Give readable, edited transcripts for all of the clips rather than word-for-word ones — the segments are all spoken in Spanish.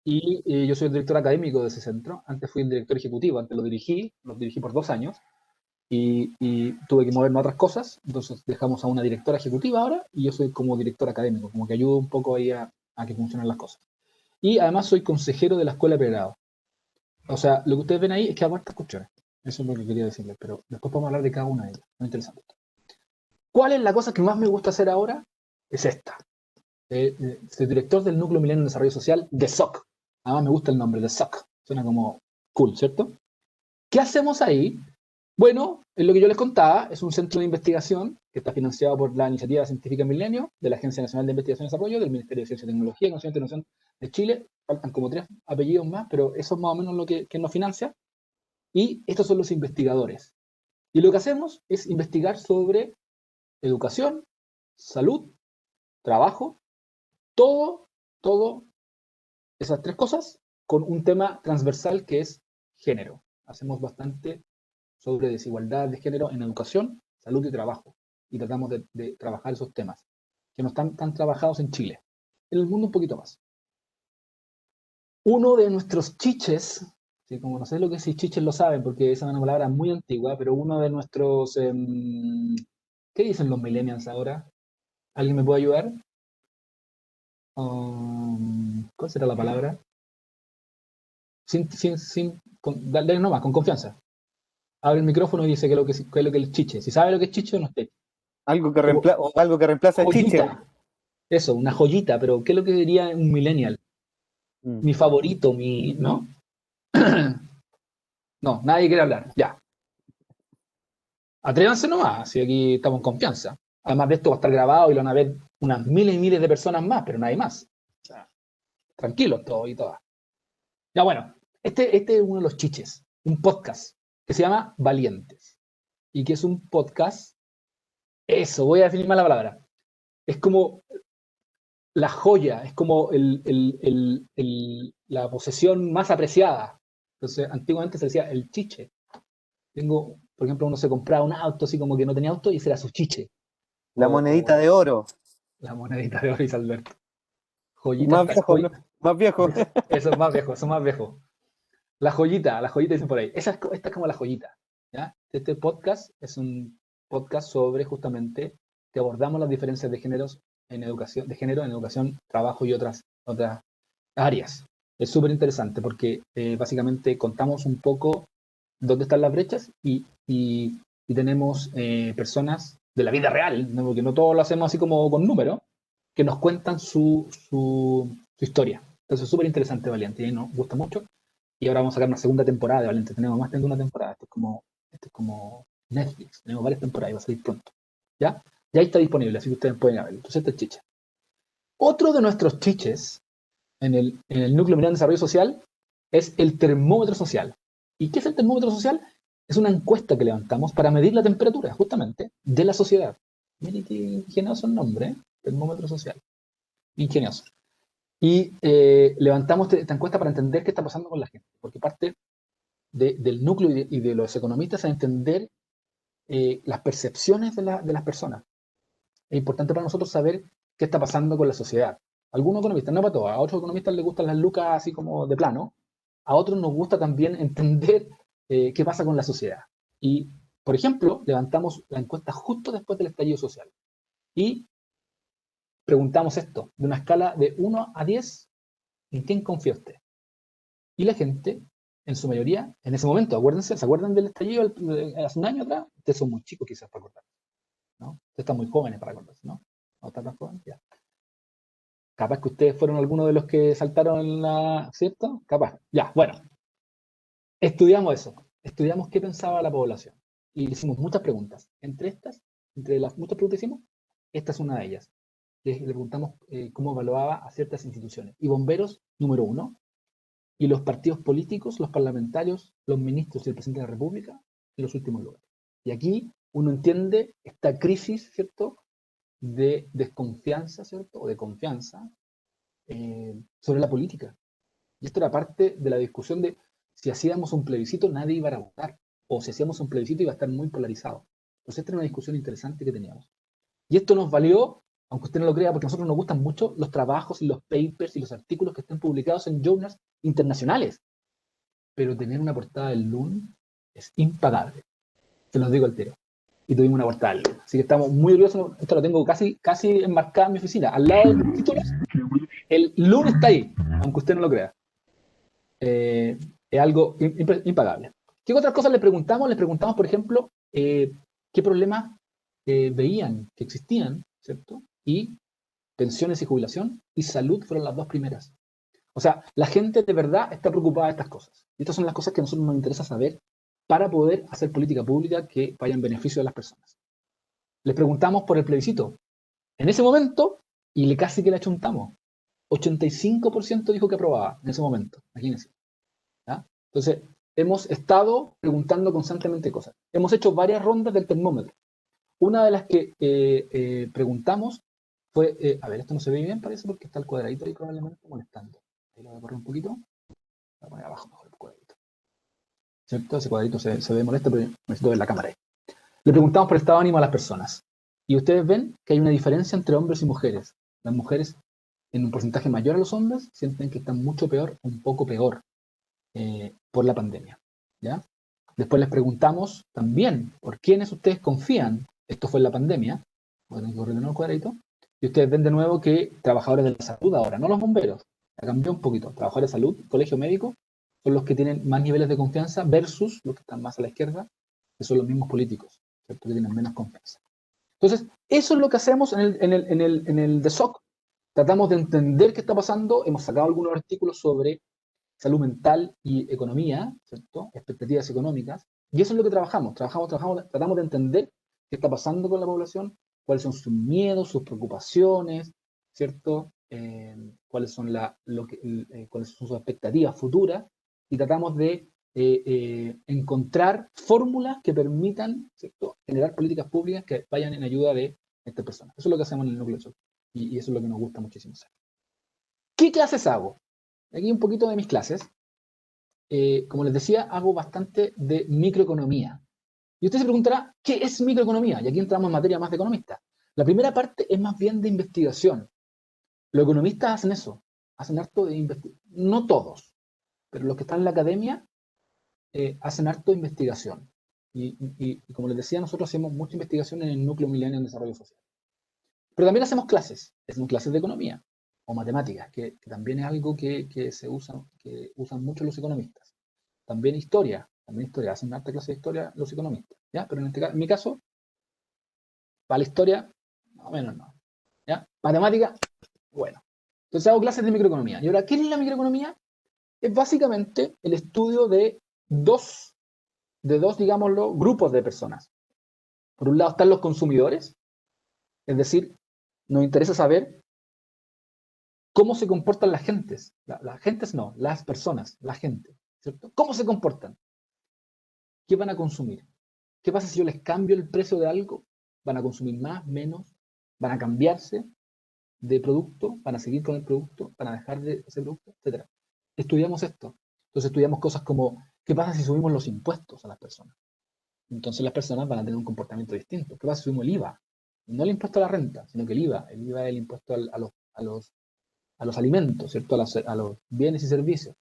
Y yo soy el director académico de ese centro. Antes fui el director ejecutivo, antes lo dirigí por 2 años y tuve que moverme a otras cosas. Entonces dejamos a una directora ejecutiva ahora y yo soy como director académico, como que ayudo un poco ahí a que funcionen las cosas. Y además soy consejero de la escuela de pregrado. O sea, lo que ustedes ven ahí es que hago estas cuestiones. Eso es lo que quería decirles, pero después podemos hablar de cada una de ellas. Muy interesante. ¿Cuál es la cosa que más me gusta hacer ahora? Es esta. Soy director del Núcleo Milenio de Desarrollo Social de SOC. Además me gusta el nombre de SOC. Suena como cool, ¿cierto? ¿Qué hacemos ahí? Bueno, es lo que yo les contaba, es un centro de investigación que está financiado por la Iniciativa Científica Milenio, de la Agencia Nacional de Investigación y Desarrollo, del Ministerio de Ciencia y Tecnología y Conocimiento e Innovación de Chile. Faltan como 3 apellidos más, pero eso es más o menos lo que nos financia. Y estos son los investigadores. Y lo que hacemos es investigar sobre educación, salud, trabajo, todo esas 3 cosas con un tema transversal que es género. Hacemos bastante sobre desigualdad de género en educación, salud y trabajo. Y tratamos de trabajar esos temas que no están tan trabajados en Chile. En el mundo un poquito más. Uno de nuestros chiches, ¿sí? Como no sé lo que es si chiches lo saben, porque esa es una palabra muy antigua, pero uno de nuestros... ¿qué dicen los millennials ahora? ¿Alguien me puede ayudar? ¿Cuál será la palabra? Dale nomás, con confianza. Abre el micrófono y dice qué es lo que es chiche. Si sabe lo que es chiche, no esté. Como Algo que reemplaza el chiche. joyita. Eso, una joyita, pero ¿qué es lo que diría un millennial? Mm. Mi favorito, ¿no? No, nadie quiere hablar. Ya. Atrévanse nomás, si aquí estamos en confianza. Además de esto va a estar grabado y lo van a ver unas miles y miles de personas más, pero nadie más. O sea, tranquilos todos y todas. Ya bueno, este es uno de los chiches, un podcast que se llama Valientes. Y que es un podcast, eso, voy a definir mal la palabra. Es como la joya, es como la posesión más apreciada. Entonces, antiguamente se decía el chiche. Por ejemplo, uno se compraba un auto así como que no tenía auto y ese era su chiche. La O monedita de oro. la monedita de Luis Alberto. Joyita Más está. viejo, ¿no? Más viejo. Eso es más viejo, eso es más viejo. La joyita dicen por ahí. Esta es como la joyita. ¿Ya? Este podcast es un podcast sobre justamente que abordamos las diferencias de géneros en educación, de género en educación, trabajo y otras áreas. Es súper interesante porque básicamente contamos un poco dónde están las brechas y tenemos personas de la vida real, ¿no? Porque no todo lo hacemos así como con números, que nos cuentan su historia. Entonces es súper interesante, Valiente, y nos gusta mucho. Y ahora vamos a sacar una segunda temporada de Valiente. Tenemos más de una temporada. Esto es como Netflix. Tenemos varias temporadas y va a salir pronto. ¿Ya? Ya está disponible, así que ustedes pueden verlo. Entonces este es chiche. Otro de nuestros chiches en el núcleo Milenio de Desarrollo Social es el termómetro social. ¿Y qué es el termómetro social? Es una encuesta que levantamos para medir la temperatura, justamente, de la sociedad. Miren qué ingenioso el nombre, ¿eh? Termómetro social. Ingenioso. Y levantamos esta encuesta para entender qué está pasando con la gente, porque parte del núcleo y de los economistas a entender las percepciones de las personas. Es importante para nosotros saber qué está pasando con la sociedad. Algunos economistas, no para todos, a otros economistas les gustan las lucas así como de plano, a otros nos gusta también entender qué pasa con la sociedad. Y, por ejemplo, levantamos la encuesta justo después del estallido social y preguntamos esto, de una escala de 1 a 10, ¿en quién confía usted? Y la gente, en su mayoría, en ese momento, acuérdense, ¿se acuerdan del estallido hace un año atrás? Ustedes son muy chicos quizás para acordar, ¿no? Ustedes están muy jóvenes para acordarse, ¿no? ¿No están tan jóvenes? Ya. Capaz que ustedes fueron algunos de los que saltaron en la... ¿Cierto? Capaz. Ya, bueno. Estudiamos eso. Estudiamos qué pensaba la población. Y le hicimos muchas preguntas. Entre las muchas preguntas que hicimos, esta es una de ellas. Le preguntamos cómo evaluaba a ciertas instituciones. Y bomberos, número 1. Y los partidos políticos, los parlamentarios, los ministros y el presidente de la República, en los últimos lugares. Y aquí uno entiende esta crisis, ¿cierto?, de desconfianza, ¿cierto?, o de confianza sobre la política. Y esto era parte de la discusión de si hacíamos un plebiscito nadie iba a votar, o si hacíamos un plebiscito iba a estar muy polarizado. Entonces esta era una discusión interesante que teníamos. Y esto nos valió aunque usted no lo crea, porque a nosotros nos gustan mucho los trabajos y los papers y los artículos que estén publicados en journals internacionales. Pero tener una portada del Loon es impagable. Se los digo al tiro. Y tuvimos una portada del Loon. Así que estamos muy orgullosos. Esto lo tengo casi enmarcado en mi oficina. Al lado de los títulos, el Loon está ahí, aunque usted no lo crea. Es algo impagable. ¿Qué otras cosas le preguntamos? Les preguntamos, por ejemplo, qué problemas veían que existían, ¿cierto? Y pensiones y jubilación y salud fueron las dos primeras. O sea, la gente de verdad está preocupada de estas cosas. Y estas son las cosas que a nosotros nos interesa saber para poder hacer política pública que vaya en beneficio de las personas. Les preguntamos por el plebiscito. En ese momento, y casi que le achuntamos, 85% dijo que aprobaba en ese momento. Imagínense. ¿Ya? Entonces, hemos estado preguntando constantemente cosas. Hemos hecho varias rondas del termómetro. Una de las que preguntamos fue, a ver, esto no se ve bien, parece, porque está el cuadradito ahí probablemente molestando. Ahí lo voy a correr un poquito. Voy a poner abajo mejor el cuadradito. ¿Cierto? Ese cuadradito se ve molesto, pero necesito ver la cámara ahí. Le preguntamos por el estado de ánimo a las personas. Y ustedes ven que hay una diferencia entre hombres y mujeres. Las mujeres, en un porcentaje mayor a los hombres, sienten que están mucho peor, un poco peor, por la pandemia. ¿Ya? Después les preguntamos también por quiénes ustedes confían. Esto fue en la pandemia. Voy a tener que correr de nuevo el cuadradito. Y ustedes ven de nuevo que trabajadores de la salud ahora, no los bomberos, la cambió un poquito. Trabajadores de salud, colegio médico, son los que tienen más niveles de confianza versus los que están más a la izquierda, que son los mismos políticos, ¿cierto? Que tienen menos confianza. Entonces, eso es lo que hacemos en el DSOC. Tratamos de entender qué está pasando. Hemos sacado algunos artículos sobre salud mental y economía, ¿cierto? Expectativas económicas. Y eso es lo que trabajamos. Tratamos de entender qué está pasando con la población, cuáles son sus miedos, sus preocupaciones, ¿cierto? Cuáles son cuáles son sus expectativas futuras, y tratamos de encontrar fórmulas que permitan, ¿cierto?, generar políticas públicas que vayan en ayuda de estas personas. Eso es lo que hacemos en el núcleo de choque, y eso es lo que nos gusta muchísimo hacer. ¿Qué clases hago? Aquí un poquito de mis clases. Como les decía, hago bastante de microeconomía. Y usted se preguntará, ¿qué es microeconomía? Y aquí entramos en materia más de economista. La primera parte es más bien de investigación. Los economistas hacen eso, hacen harto de investigación. No todos, pero los que están en la academia hacen harto de investigación. Y como les decía, nosotros hacemos mucha investigación en el núcleo milenio en desarrollo social. Pero también hacemos clases de economía o matemáticas, que también es algo que usan mucho los economistas. También historia, hacen harta clase de historia los economistas, ¿ya? Pero en mi caso, para la historia, más o menos no, ¿ya? Matemática, bueno. Entonces hago clases de microeconomía. Y ahora, ¿qué es la microeconomía? Es básicamente el estudio de dos, digámoslo, grupos de personas. Por un lado están los consumidores, es decir, nos interesa saber cómo se comportan las gentes. Las gentes no, las personas, la gente, ¿cierto? ¿Cómo se comportan? ¿Qué van a consumir? ¿Qué pasa si yo les cambio el precio de algo? ¿Van a consumir más, menos? ¿Van a cambiarse de producto? ¿Van a seguir con el producto? ¿Van a dejar de ese producto? Etcétera. Estudiamos esto. Entonces estudiamos cosas como, ¿qué pasa si subimos los impuestos a las personas? Entonces las personas van a tener un comportamiento distinto. ¿Qué pasa si subimos el IVA? No el impuesto a la renta, sino que el IVA. El IVA es el impuesto a los alimentos, ¿cierto? A los bienes y servicios,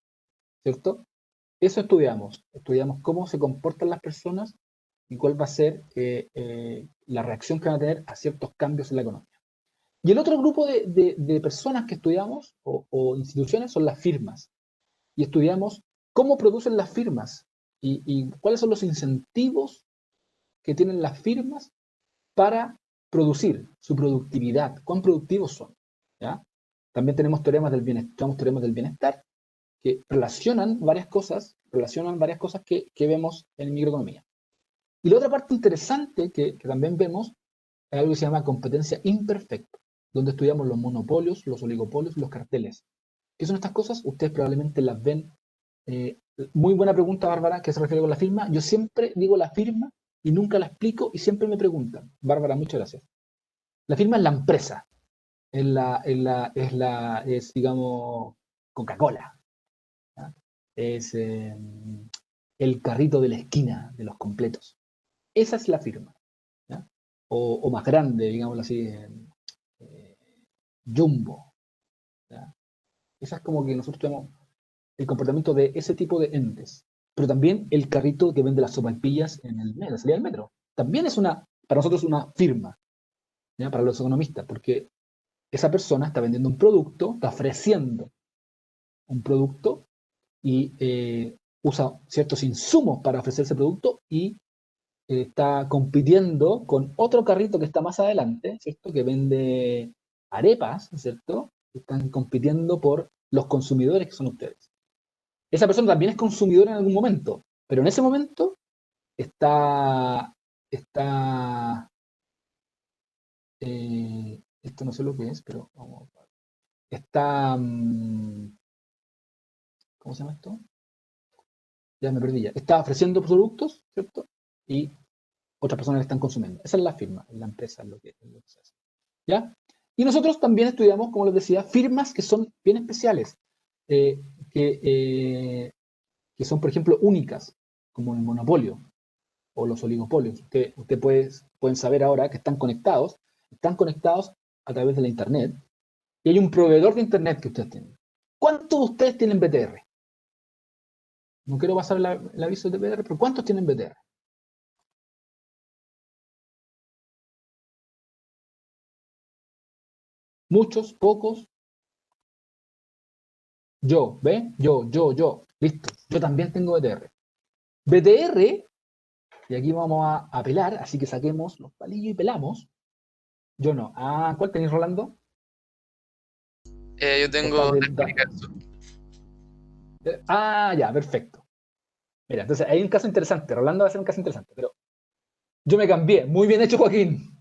¿cierto? Eso estudiamos. Estudiamos cómo se comportan las personas y cuál va a ser la reacción que van a tener a ciertos cambios en la economía. Y el otro grupo de personas que estudiamos o instituciones son las firmas. Y estudiamos cómo producen las firmas y cuáles son los incentivos que tienen las firmas para producir, su productividad, cuán productivos son. ¿Ya? También tenemos teoremas del bienestar que relacionan varias cosas que vemos en microeconomía. Y la otra parte interesante que también vemos es algo que se llama competencia imperfecta, donde estudiamos los monopolios, los oligopolios y los carteles. ¿Qué son estas cosas? Ustedes probablemente las ven. Muy buena pregunta, Bárbara, ¿qué se refiere con la firma? Yo siempre digo la firma y nunca la explico y siempre me preguntan. Bárbara, muchas gracias. La firma es la empresa, es digamos, Coca-Cola. ¿Ya? Es el carrito de la esquina de los completos. Esa es la firma. ¿Ya? O más grande, digámoslo así, Jumbo. ¿Ya? Esa es como que nosotros tenemos el comportamiento de ese tipo de entes. Pero también el carrito que vende las sopaipillas en el metro, la salida del metro. También es para nosotros una firma, ¿ya? Para los economistas, porque esa persona está vendiendo un producto, está ofreciendo un producto y usa ciertos insumos para ofrecer ese producto y está compitiendo con otro carrito que está más adelante, ¿cierto? Que vende arepas, ¿cierto? Están compitiendo por los consumidores que son ustedes. Esa persona también es consumidora en algún momento, pero en ese momento está, esto no sé lo que es, pero vamos, está, ¿cómo se llama esto? Ya me perdí ya. Está ofreciendo productos, ¿cierto? Y otras personas que están consumiendo. Esa es la firma, es la empresa, es lo que se hace. ¿Ya? Y nosotros también estudiamos, como les decía, firmas que son bien especiales, eh, que, eh, que son, por ejemplo, únicas, como el monopolio o los oligopolios. Usted pueden saber ahora que están conectados a través de la Internet, y hay un proveedor de Internet que ustedes tienen. ¿Cuántos de ustedes tienen BTR? No quiero pasar el aviso de BTR, pero ¿cuántos tienen BTR? Muchos, pocos. Yo, ¿ve? Yo. Listo. Yo también tengo BTR. BTR, y aquí vamos a pelar, así que saquemos los palillos y pelamos. Yo no. Ah, ¿cuál tenéis, Rolando? Yo ¿O estás tengo Telefónica del Sur. Ya, perfecto. Mira, entonces hay un caso interesante. Rolando va a ser un caso interesante, pero yo me cambié. Muy bien hecho, Joaquín.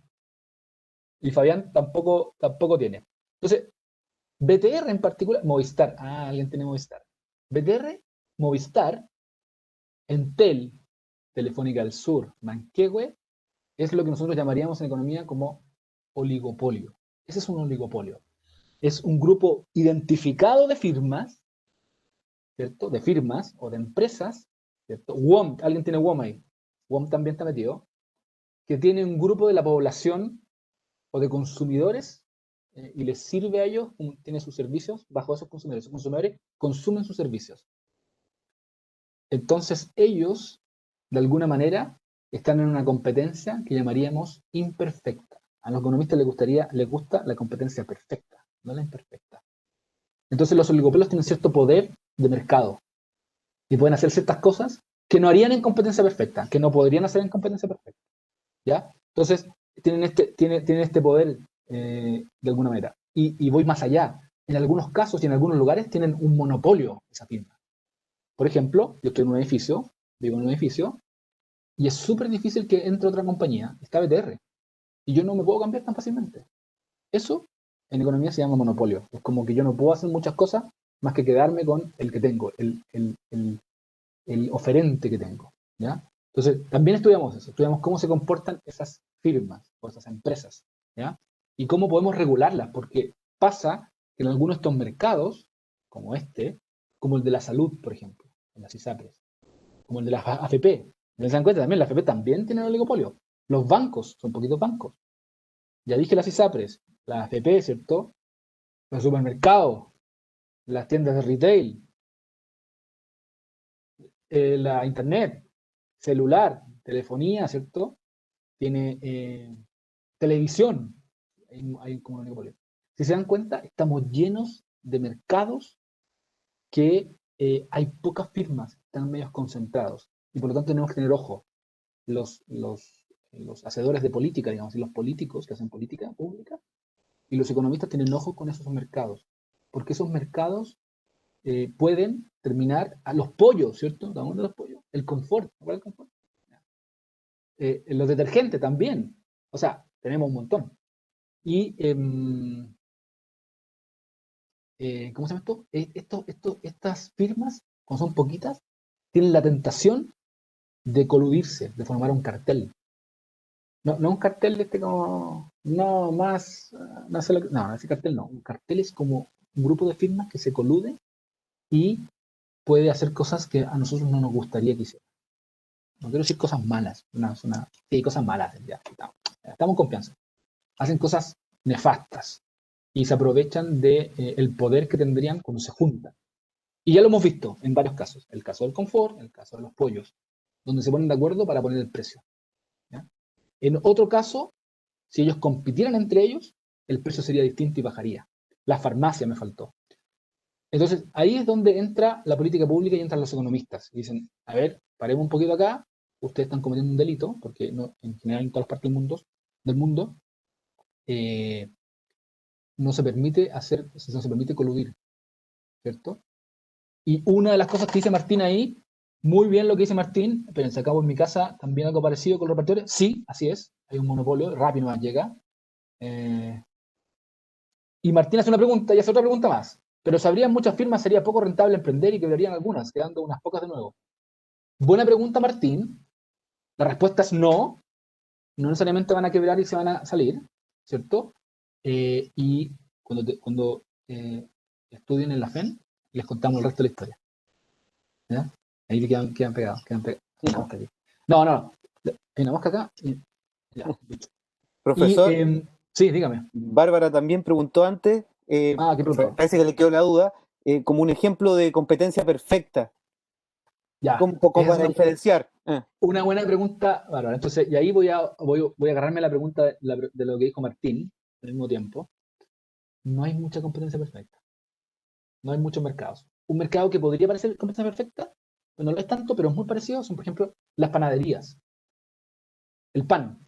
Y Fabián tampoco tiene. Entonces, BTR en particular, Movistar. Ah, alguien tiene Movistar. BTR, Movistar, Entel, Telefónica del Sur, Manquehue, es lo que nosotros llamaríamos en economía como oligopolio. Ese es un oligopolio. Es un grupo identificado de firmas, ¿cierto? De firmas o de empresas, ¿cierto? WOM, alguien tiene WOM ahí. WOM también está metido, que tiene un grupo de la población o de consumidores y les sirve a ellos, tiene sus servicios bajo esos consumidores. Esos consumidores consumen sus servicios. Entonces ellos, de alguna manera, están en una competencia que llamaríamos imperfecta. A los economistas les gusta la competencia perfecta, no la imperfecta. Entonces los oligopolios tienen cierto poder de mercado y pueden hacer ciertas cosas que no harían en competencia perfecta, que no podrían hacer en competencia perfecta. ¿Ya? Entonces tienen este poder de alguna manera. Y voy más allá. En algunos casos y en algunos lugares tienen un monopolio esa firma. Por ejemplo, yo estoy en un edificio, vivo en un edificio, y es súper difícil que entre otra compañía, está BTR, y yo no me puedo cambiar tan fácilmente. Eso en economía se llama monopolio. Es como que yo no puedo hacer muchas cosas más que quedarme con el que tengo, el oferente que tengo. ¿Ya? Entonces, también estudiamos eso, estudiamos cómo se comportan esas firmas o esas empresas, ¿ya? Y cómo podemos regularlas, porque pasa que en algunos de estos mercados, como como el de la salud, por ejemplo, en las ISAPRES, como el de las AFP. ¿Se dan cuenta? También las AFP también tienen oligopolio. Los bancos, son poquitos bancos. Ya dije las ISAPRES, las AFP, ¿cierto? Los supermercados, las tiendas de retail, la internet, celular, telefonía, ¿cierto? Tiene televisión, hay como un oligopolio. Si se dan cuenta, estamos llenos de mercados que hay pocas firmas, están medios concentrados, y por lo tanto tenemos que tener ojo. Los hacedores de política, digamos, y los políticos que hacen política pública, y los economistas tienen ojo con esos mercados, porque esos mercados pueden terminar a los pollos, ¿cierto? ¿Dónde los pollos? El confort, ¿no? ¿El confort? Los detergentes también, o sea, tenemos un montón. Y, ¿cómo se llama esto? Estas firmas, como son poquitas, tienen la tentación de coludirse, de formar un cartel. No, no un cartel como, no más, no, ese cartel no. Un cartel es como un grupo de firmas que se colude y puede hacer cosas que a nosotros no nos gustaría que hiciera. No quiero decir cosas malas, sí, cosas malas, ya, estamos en confianza. Hacen cosas nefastas, y se aprovechan de el poder que tendrían cuando se juntan. Y ya lo hemos visto en varios casos. El caso del confort, el caso de los pollos, donde se ponen de acuerdo para poner el precio. ¿Ya? En otro caso, si ellos compitieran entre ellos, el precio sería distinto y bajaría. La farmacia me faltó. Entonces, ahí es donde entra la política pública y entran los economistas. Y dicen, a ver, paremos un poquito acá, ustedes están cometiendo un delito, porque no, en general en todas las partes del mundo eh, no se permite no se permite coludir, ¿cierto? Y una de las cosas que dice Martín ahí, muy bien lo que dice Martín, pero se acabó en mi casa también algo parecido con los repertorios. Sí, así es, hay un monopolio, Rappi no llega. Eh, y Martín hace una pregunta y hace otra pregunta más. Pero si habría muchas firmas, sería poco rentable emprender y quedarían algunas, quedando unas pocas de nuevo. Buena pregunta, Martín. La respuesta es no. No necesariamente van a quebrar y se van a salir, ¿cierto? Y cuando estudien en la FEN, les contamos el resto de la historia. ¿Ya? Ahí quedan pegados, quedan pegados. Una mosca aquí. No, no, hay una mosca acá. Ya, listo. Y Profesor, sí, dígame. Bárbara también preguntó antes, ¿Qué preguntó? parece que le quedó la duda, como un ejemplo de competencia perfecta, Ya, como esa es para diferenciar. una buena pregunta, Bárbara. Entonces, y ahí voy a agarrarme la pregunta de lo que dijo Martín al mismo tiempo. No hay mucha competencia perfecta. No hay muchos mercados. Un mercado que podría parecer competencia perfecta, pues no lo es tanto, pero es muy parecido, son, por ejemplo, las panaderías. El pan.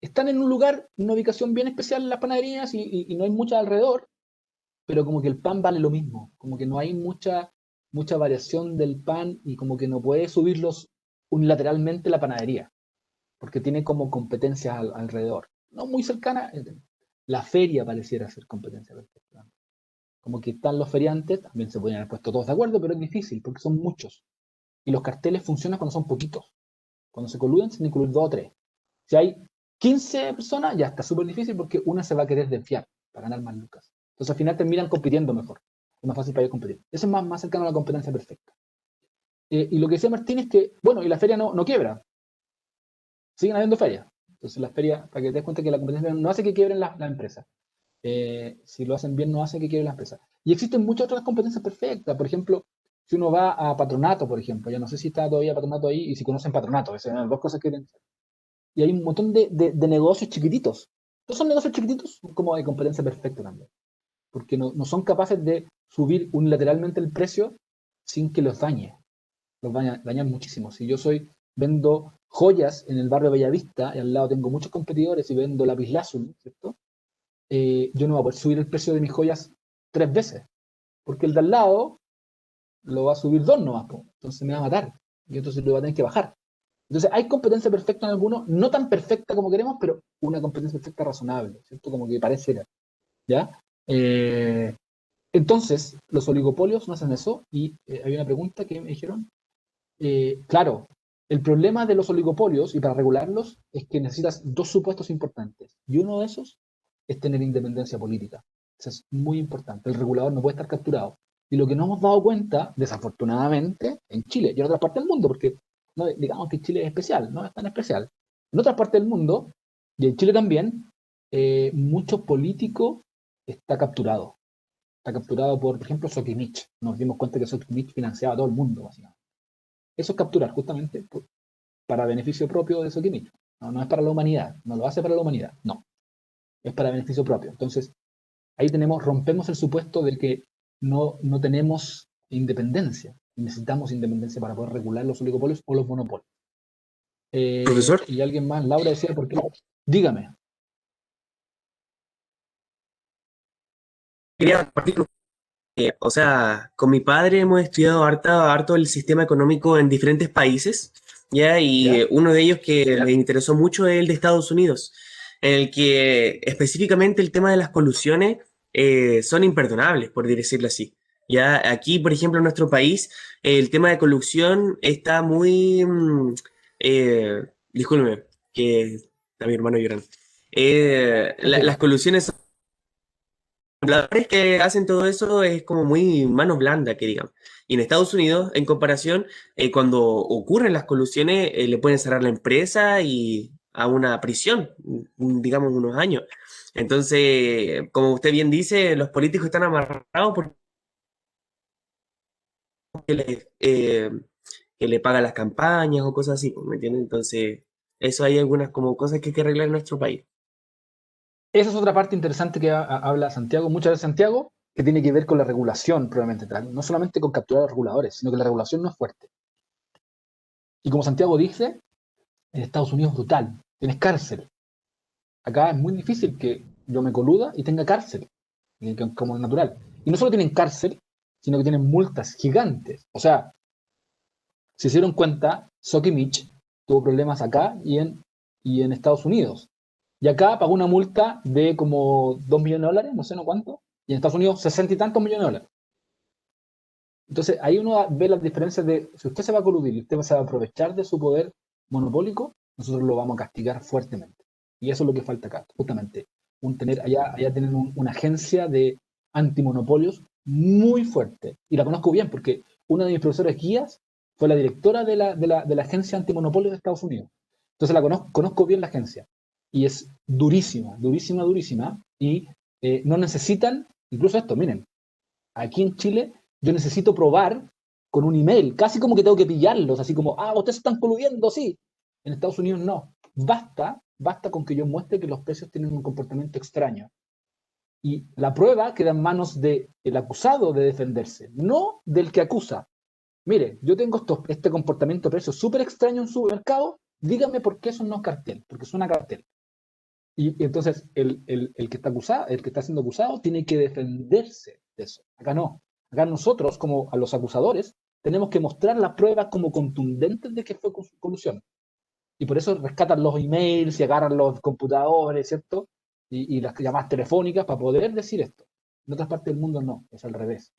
Están en un lugar, en una ubicación bien especial las panaderías y no hay muchas alrededor, pero como que el pan vale lo mismo. Como que no hay mucha variación del pan y como que no puede subirlos unilateralmente la panadería, porque tiene como competencias alrededor. No muy cercana. La feria pareciera ser competencia perfecta. Como que están los feriantes, también se pueden haber puesto todos de acuerdo, pero es difícil porque son muchos. Y los carteles funcionan cuando son poquitos. Cuando se coluden, se tienen que incluir dos o tres. Si hay 15 personas, ya está súper difícil porque una se va a querer desfiar para ganar más lucas. Entonces al final terminan compitiendo mejor. Es más fácil para ellos competir. Eso es más cercano a la competencia perfecta. Y lo que decía Martín es que, bueno, y la feria no quiebra. Siguen habiendo ferias. Entonces la feria, para que te des cuenta que la competencia no hace que quiebren las empresas. Si lo hacen bien, no hace que quiebren las empresas. Y existen muchas otras competencias perfectas. Por ejemplo, si uno va a Patronato, por ejemplo, ya no sé si está todavía Patronato ahí y si conocen Patronato, esas son las dos cosas que tienen. Y hay un montón de negocios chiquititos. Todos son negocios chiquititos como de competencia perfecta también. Porque no son capaces de subir unilateralmente el precio sin que los dañe. Los dañan muchísimo. Si yo vendo joyas en el barrio Bellavista y al lado tengo muchos competidores y vendo lapislázuli, ¿cierto? Yo no voy a poder subir el precio de mis joyas 3 veces. Porque el de al lado lo va a subir 2 nomás. Entonces me va a matar. Y entonces lo va a tener que bajar. Entonces, hay competencia perfecta en algunos, no tan perfecta como queremos, pero una competencia perfecta razonable, ¿cierto? Como que pareciera, ¿ya? Entonces, los oligopolios no hacen eso, y hay una pregunta que me dijeron. Claro, el problema de los oligopolios, y para regularlos, es que necesitas dos supuestos importantes, y uno de esos es tener independencia política. Eso es muy importante. El regulador no puede estar capturado. Y lo que no hemos dado cuenta, desafortunadamente, en Chile y en otras partes del mundo, porque no, digamos que Chile es especial, no es tan especial. En otras partes del mundo, y en Chile también, mucho político está capturado. Está capturado por ejemplo, Sokimich. Nos dimos cuenta que Sokimich financiaba a todo el mundo, básicamente. Eso es capturar justamente para beneficio propio de Sokimich. No es para la humanidad, no lo hace para la humanidad, no. Es para beneficio propio. Entonces, ahí rompemos el supuesto de que no tenemos independencia. Necesitamos independencia para poder regular los oligopolios o los monopolios. Profesor, Y alguien más, Laura decía, ¿por qué? Dígame. quería compartir, o sea, con mi padre hemos estudiado harto el sistema económico en diferentes países, ¿ya? Y ¿Ya? uno de ellos que le interesó mucho es el de Estados Unidos, en el que específicamente el tema de las colusiones son imperdonables, por decirlo así. Ya aquí, por ejemplo, en nuestro país, el tema de colusión está muy, discúlpeme, que está mi hermano llorando. Las Tranquilo. colusiones, la verdad es que hacen todo eso es como muy mano blanda, que digamos. Y en Estados Unidos, en comparación, cuando ocurren las colusiones, le pueden cerrar la empresa y a una prisión, digamos unos años. Entonces, como usted bien dice, los políticos están amarrados porque les, que le pagan las campañas o cosas así, ¿me entiendes? Entonces, eso hay algunas como cosas que hay que arreglar en nuestro país. Esa es otra parte interesante que habla Santiago, muchas veces Santiago, que tiene que ver con la regulación probablemente tal. No solamente con capturar a los reguladores, sino que la regulación no es fuerte. Y como Santiago dice, en Estados Unidos es brutal, tienes cárcel. Acá es muy difícil que yo me coluda y tenga cárcel, como es natural. Y no solo tienen cárcel, sino que tienen multas gigantes. O sea, si se dieron cuenta, Socky Mitch tuvo problemas acá y en Estados Unidos. Y acá pagó una multa de como 2 millones de dólares, no sé no cuánto, y en Estados Unidos 60 y tantos millones de dólares. Entonces ahí uno ve las diferencias de, si usted se va a coludir y usted se va a aprovechar de su poder monopólico, nosotros lo vamos a castigar fuertemente. Y eso es lo que falta acá, justamente. Allá tienen una agencia de antimonopolios muy fuerte. Y la conozco bien porque una de mis profesores guías fue la directora de la agencia antimonopolios de Estados Unidos. Entonces conozco bien la agencia. Y es durísima, durísima, durísima. Y no necesitan, incluso esto, miren, aquí en Chile yo necesito probar con un email, casi como que tengo que pillarlos, así como, ustedes se están coludiendo, sí. En Estados Unidos no. Basta con que yo muestre que los precios tienen un comportamiento extraño. Y la prueba queda en manos del acusado de defenderse, no del que acusa. Mire, yo tengo este comportamiento de precios súper extraño en su mercado, dígame por qué eso no es cartel, porque suena cartel. Y entonces el que está acusado, el que está siendo acusado tiene que defenderse de eso. Acá no. Acá nosotros, como a los acusadores, tenemos que mostrar las pruebas como contundentes de que fue colusión. Y por eso rescatan los emails y agarran los computadores, ¿cierto? Y las llamadas telefónicas para poder decir esto. En otras partes del mundo no, es al revés.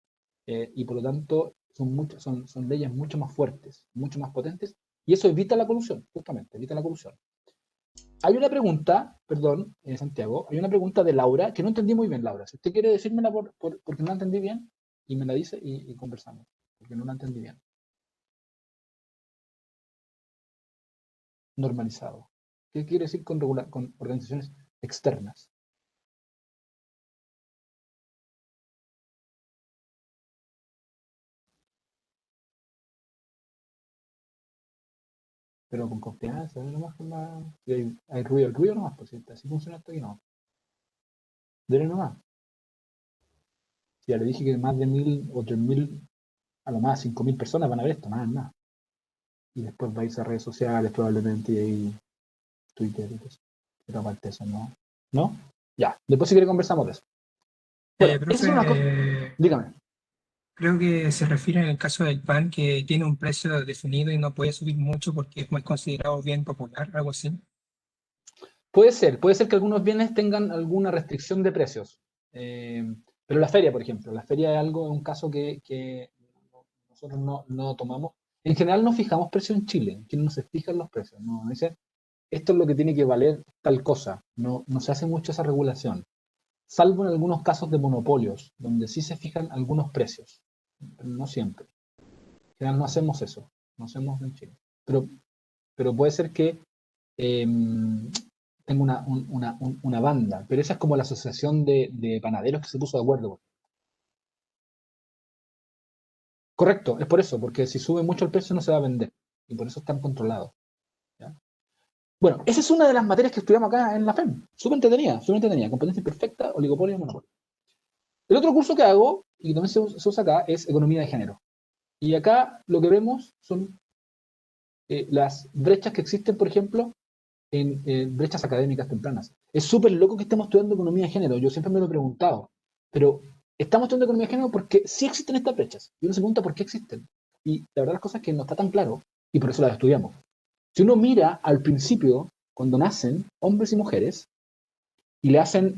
Y por lo tanto son leyes mucho más fuertes, mucho más potentes, y eso evita la colusión, justamente, evita la colusión. Hay una pregunta, perdón, Santiago, hay una pregunta de Laura que no entendí muy bien, Laura. Si usted quiere decírmela porque no la entendí bien, y me la dice y conversamos, porque no la entendí bien. Normalizado. ¿Qué quiere decir con organizaciones externas? Pero con confianza, nomás si hay ruido nomás, pues si así funciona esto y no. Dele nomás. Si ya le dije que más de 1.000 o 3.000, a lo más 5.000 personas van a ver esto, nada más. Y después vais a redes sociales probablemente y ahí Twitter y eso. Pero aparte de eso, no. ¿No? Ya, después si quiere conversamos de eso. Bueno, esas Profe, son las cosas. Dígame. creo que se refiere en el caso del pan que tiene un precio definido y no puede subir mucho porque es muy considerado bien popular, algo así. Puede ser que algunos bienes tengan alguna restricción de precios. Pero la feria, por ejemplo, la feria es un caso que nosotros no tomamos. En general no fijamos precios en Chile, aquí no se fijan los precios, no dice, esto es lo que tiene que valer tal cosa, no se hace mucho esa regulación, salvo en algunos casos de monopolios, donde sí se fijan algunos precios, pero no siempre. En general no hacemos eso, no hacemos en Chile. Pero puede ser que eh, tenga una banda, pero esa es como la asociación de panaderos que se puso de acuerdo. Correcto, es por eso, porque si sube mucho el precio no se va a vender, y por eso están controlados. ¿Ya? Bueno, esa es una de las materias que estudiamos acá en la FEM, súper entretenida, competencia perfecta, oligopolio y monopolio. El otro curso que hago, y que también se usa acá, es economía de género. Y acá lo que vemos son las brechas que existen, por ejemplo, en brechas académicas tempranas. Es súper loco que estemos estudiando economía de género, yo siempre me lo he preguntado, pero estamos estudiando economía de género porque sí existen estas brechas, y uno se pregunta por qué existen. Y la verdad las cosas es que no está tan claro, y por eso las estudiamos. Si uno mira al principio, cuando nacen hombres y mujeres, y le hacen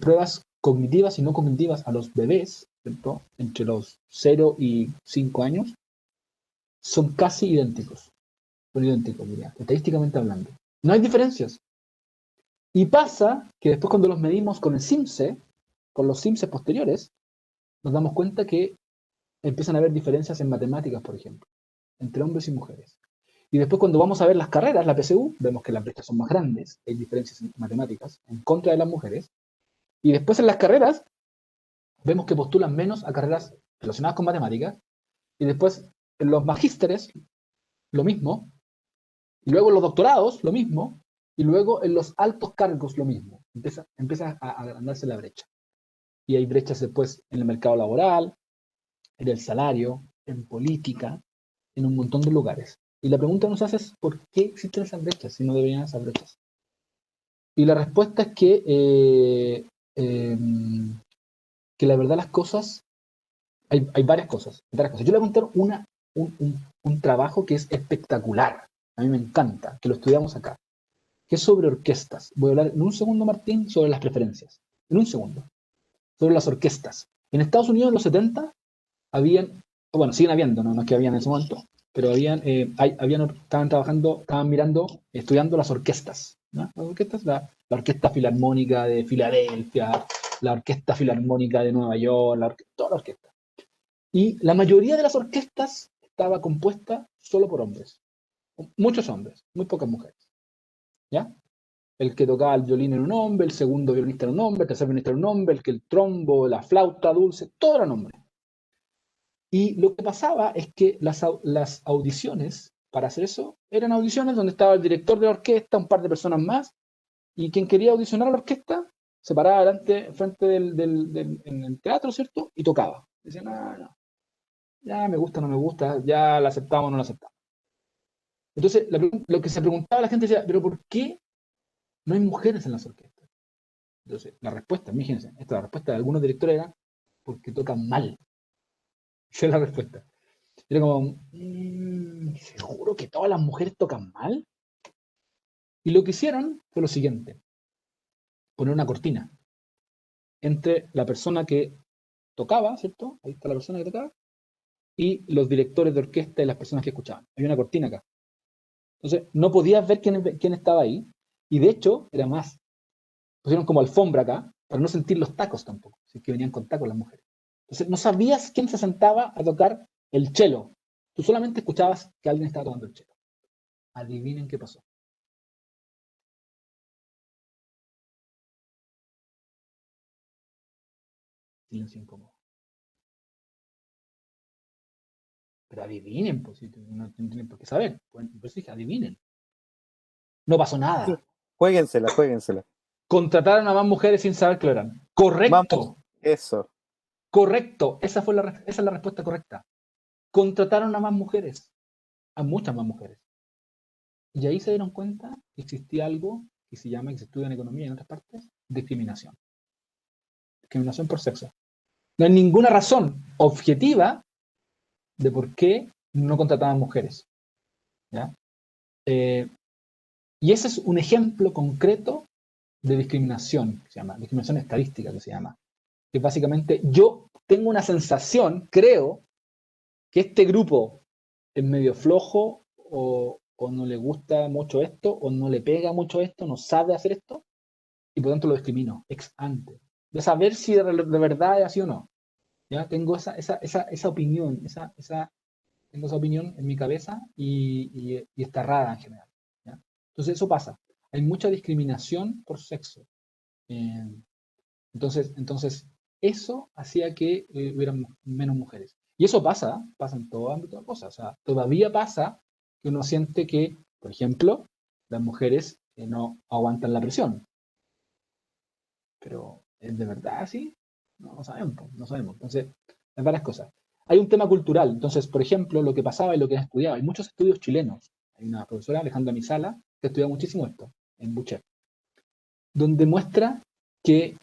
pruebas cognitivas y no cognitivas a los bebés, ¿cierto? Entre los 0 y 5 años, son casi idénticos. Son idénticos, diría, estadísticamente hablando. No hay diferencias. Y pasa que después cuando los medimos con el CIMSE, con los CIMSE posteriores, nos damos cuenta que empiezan a haber diferencias en matemáticas, por ejemplo, entre hombres y mujeres. Y después cuando vamos a ver las carreras, la PSU, vemos que las brechas son más grandes, hay diferencias en matemáticas en contra de las mujeres, Y después en las carreras, vemos que postulan menos a carreras relacionadas con matemáticas, y después en los magísteres, lo mismo, y luego en los doctorados, lo mismo, y luego en los altos cargos, lo mismo. Empieza a agrandarse la brecha. Y hay brechas después en el mercado laboral, en el salario, en política, en un montón de lugares. Y la pregunta que nos hace es, ¿por qué existen esas brechas si no deberían esas brechas? Y la respuesta es que la verdad las cosas, hay varias cosas. Yo le voy a contar un trabajo que es espectacular. A mí me encanta, que lo estudiamos acá, que es sobre orquestas. Voy a hablar en un segundo, Martín, sobre las preferencias. En un segundo. Sobre las orquestas. En Estados Unidos en los 70 habían, bueno, siguen habiendo, no es que habían en ese momento, pero estaban trabajando, estaban mirando, estudiando las orquestas, ¿no? Las orquestas, la Orquesta Filarmónica de Filadelfia, la Orquesta Filarmónica de Nueva York, toda la orquesta. Y la mayoría de las orquestas estaba compuesta solo por hombres. Muchos hombres, muy pocas mujeres. ¿Ya? El que tocaba el violín era un hombre, el segundo violinista era un hombre, el tercer violinista era un hombre, el que el trombo, la flauta dulce, todo eran hombres. Y lo que pasaba es que las audiciones para hacer eso eran audiciones donde estaba el director de la orquesta, un par de personas más, y quien quería audicionar a la orquesta se paraba adelante, frente en el teatro, ¿cierto? Y tocaba. Decían, no, ya me gusta, no me gusta, ya la aceptamos o no la aceptamos. Entonces, lo que se preguntaba la gente decía, ¿pero por qué no hay mujeres en las orquestas? Entonces, la respuesta, imagínense, la respuesta de algunos directores era porque tocan mal. Esa es la respuesta. Era como, ¿seguro que todas las mujeres tocan mal? Y lo que hicieron fue lo siguiente, poner una cortina entre la persona que tocaba, ¿cierto? Ahí está la persona que tocaba, y los directores de orquesta y las personas que escuchaban. Hay una cortina acá. Entonces, no podías ver quién estaba ahí, y de hecho, era más, pusieron como alfombra acá, para no sentir los tacos tampoco, si es que venían con tacos las mujeres. Entonces, no sabías quién se sentaba a tocar el cello. Tú solamente escuchabas que alguien estaba tocando el cello. Adivinen qué pasó. Silencio incómodo. Pero adivinen, pues, si no tienen por qué saber. Pues dije, adivinen. No pasó Sí. nada. Juéguensela, juéguensela. Contrataron a más mujeres sin saber que lo eran. Vamos, Correcto, eso. correcto. Esa es la respuesta correcta. Contrataron a más mujeres, a muchas más mujeres. Y ahí se dieron cuenta que existía algo que se llama, que se estudia en economía y en otras partes, discriminación. Discriminación por sexo. No hay ninguna razón objetiva de por qué no contrataban mujeres. ¿Ya? Y ese es un ejemplo concreto de discriminación, que se llama, discriminación estadística, que se llama. Que básicamente yo tengo una sensación, creo, que este grupo es medio flojo o no le gusta mucho esto, o no le pega mucho esto, no sabe hacer esto, y por tanto lo discrimino, ex ante. De saber si de verdad es así o no. ¿Ya? Tengo esa opinión, tengo esa opinión en mi cabeza y está rara en general. ¿Ya? Entonces eso pasa. Hay mucha discriminación por sexo. Eh, entonces, eso hacía que hubieran menos mujeres. Y eso pasa en todo ámbito de cosas. O sea, todavía pasa que uno siente que, por ejemplo, las mujeres no aguantan la presión. Pero, ¿es de verdad así? No sabemos, no sabemos. Entonces, hay varias cosas. Hay un tema cultural. Entonces, por ejemplo, lo que pasaba y lo que han estudiado. Hay muchos estudios chilenos. Hay una profesora, Alejandra Misala, que estudia muchísimo esto, en Bucher, donde muestra que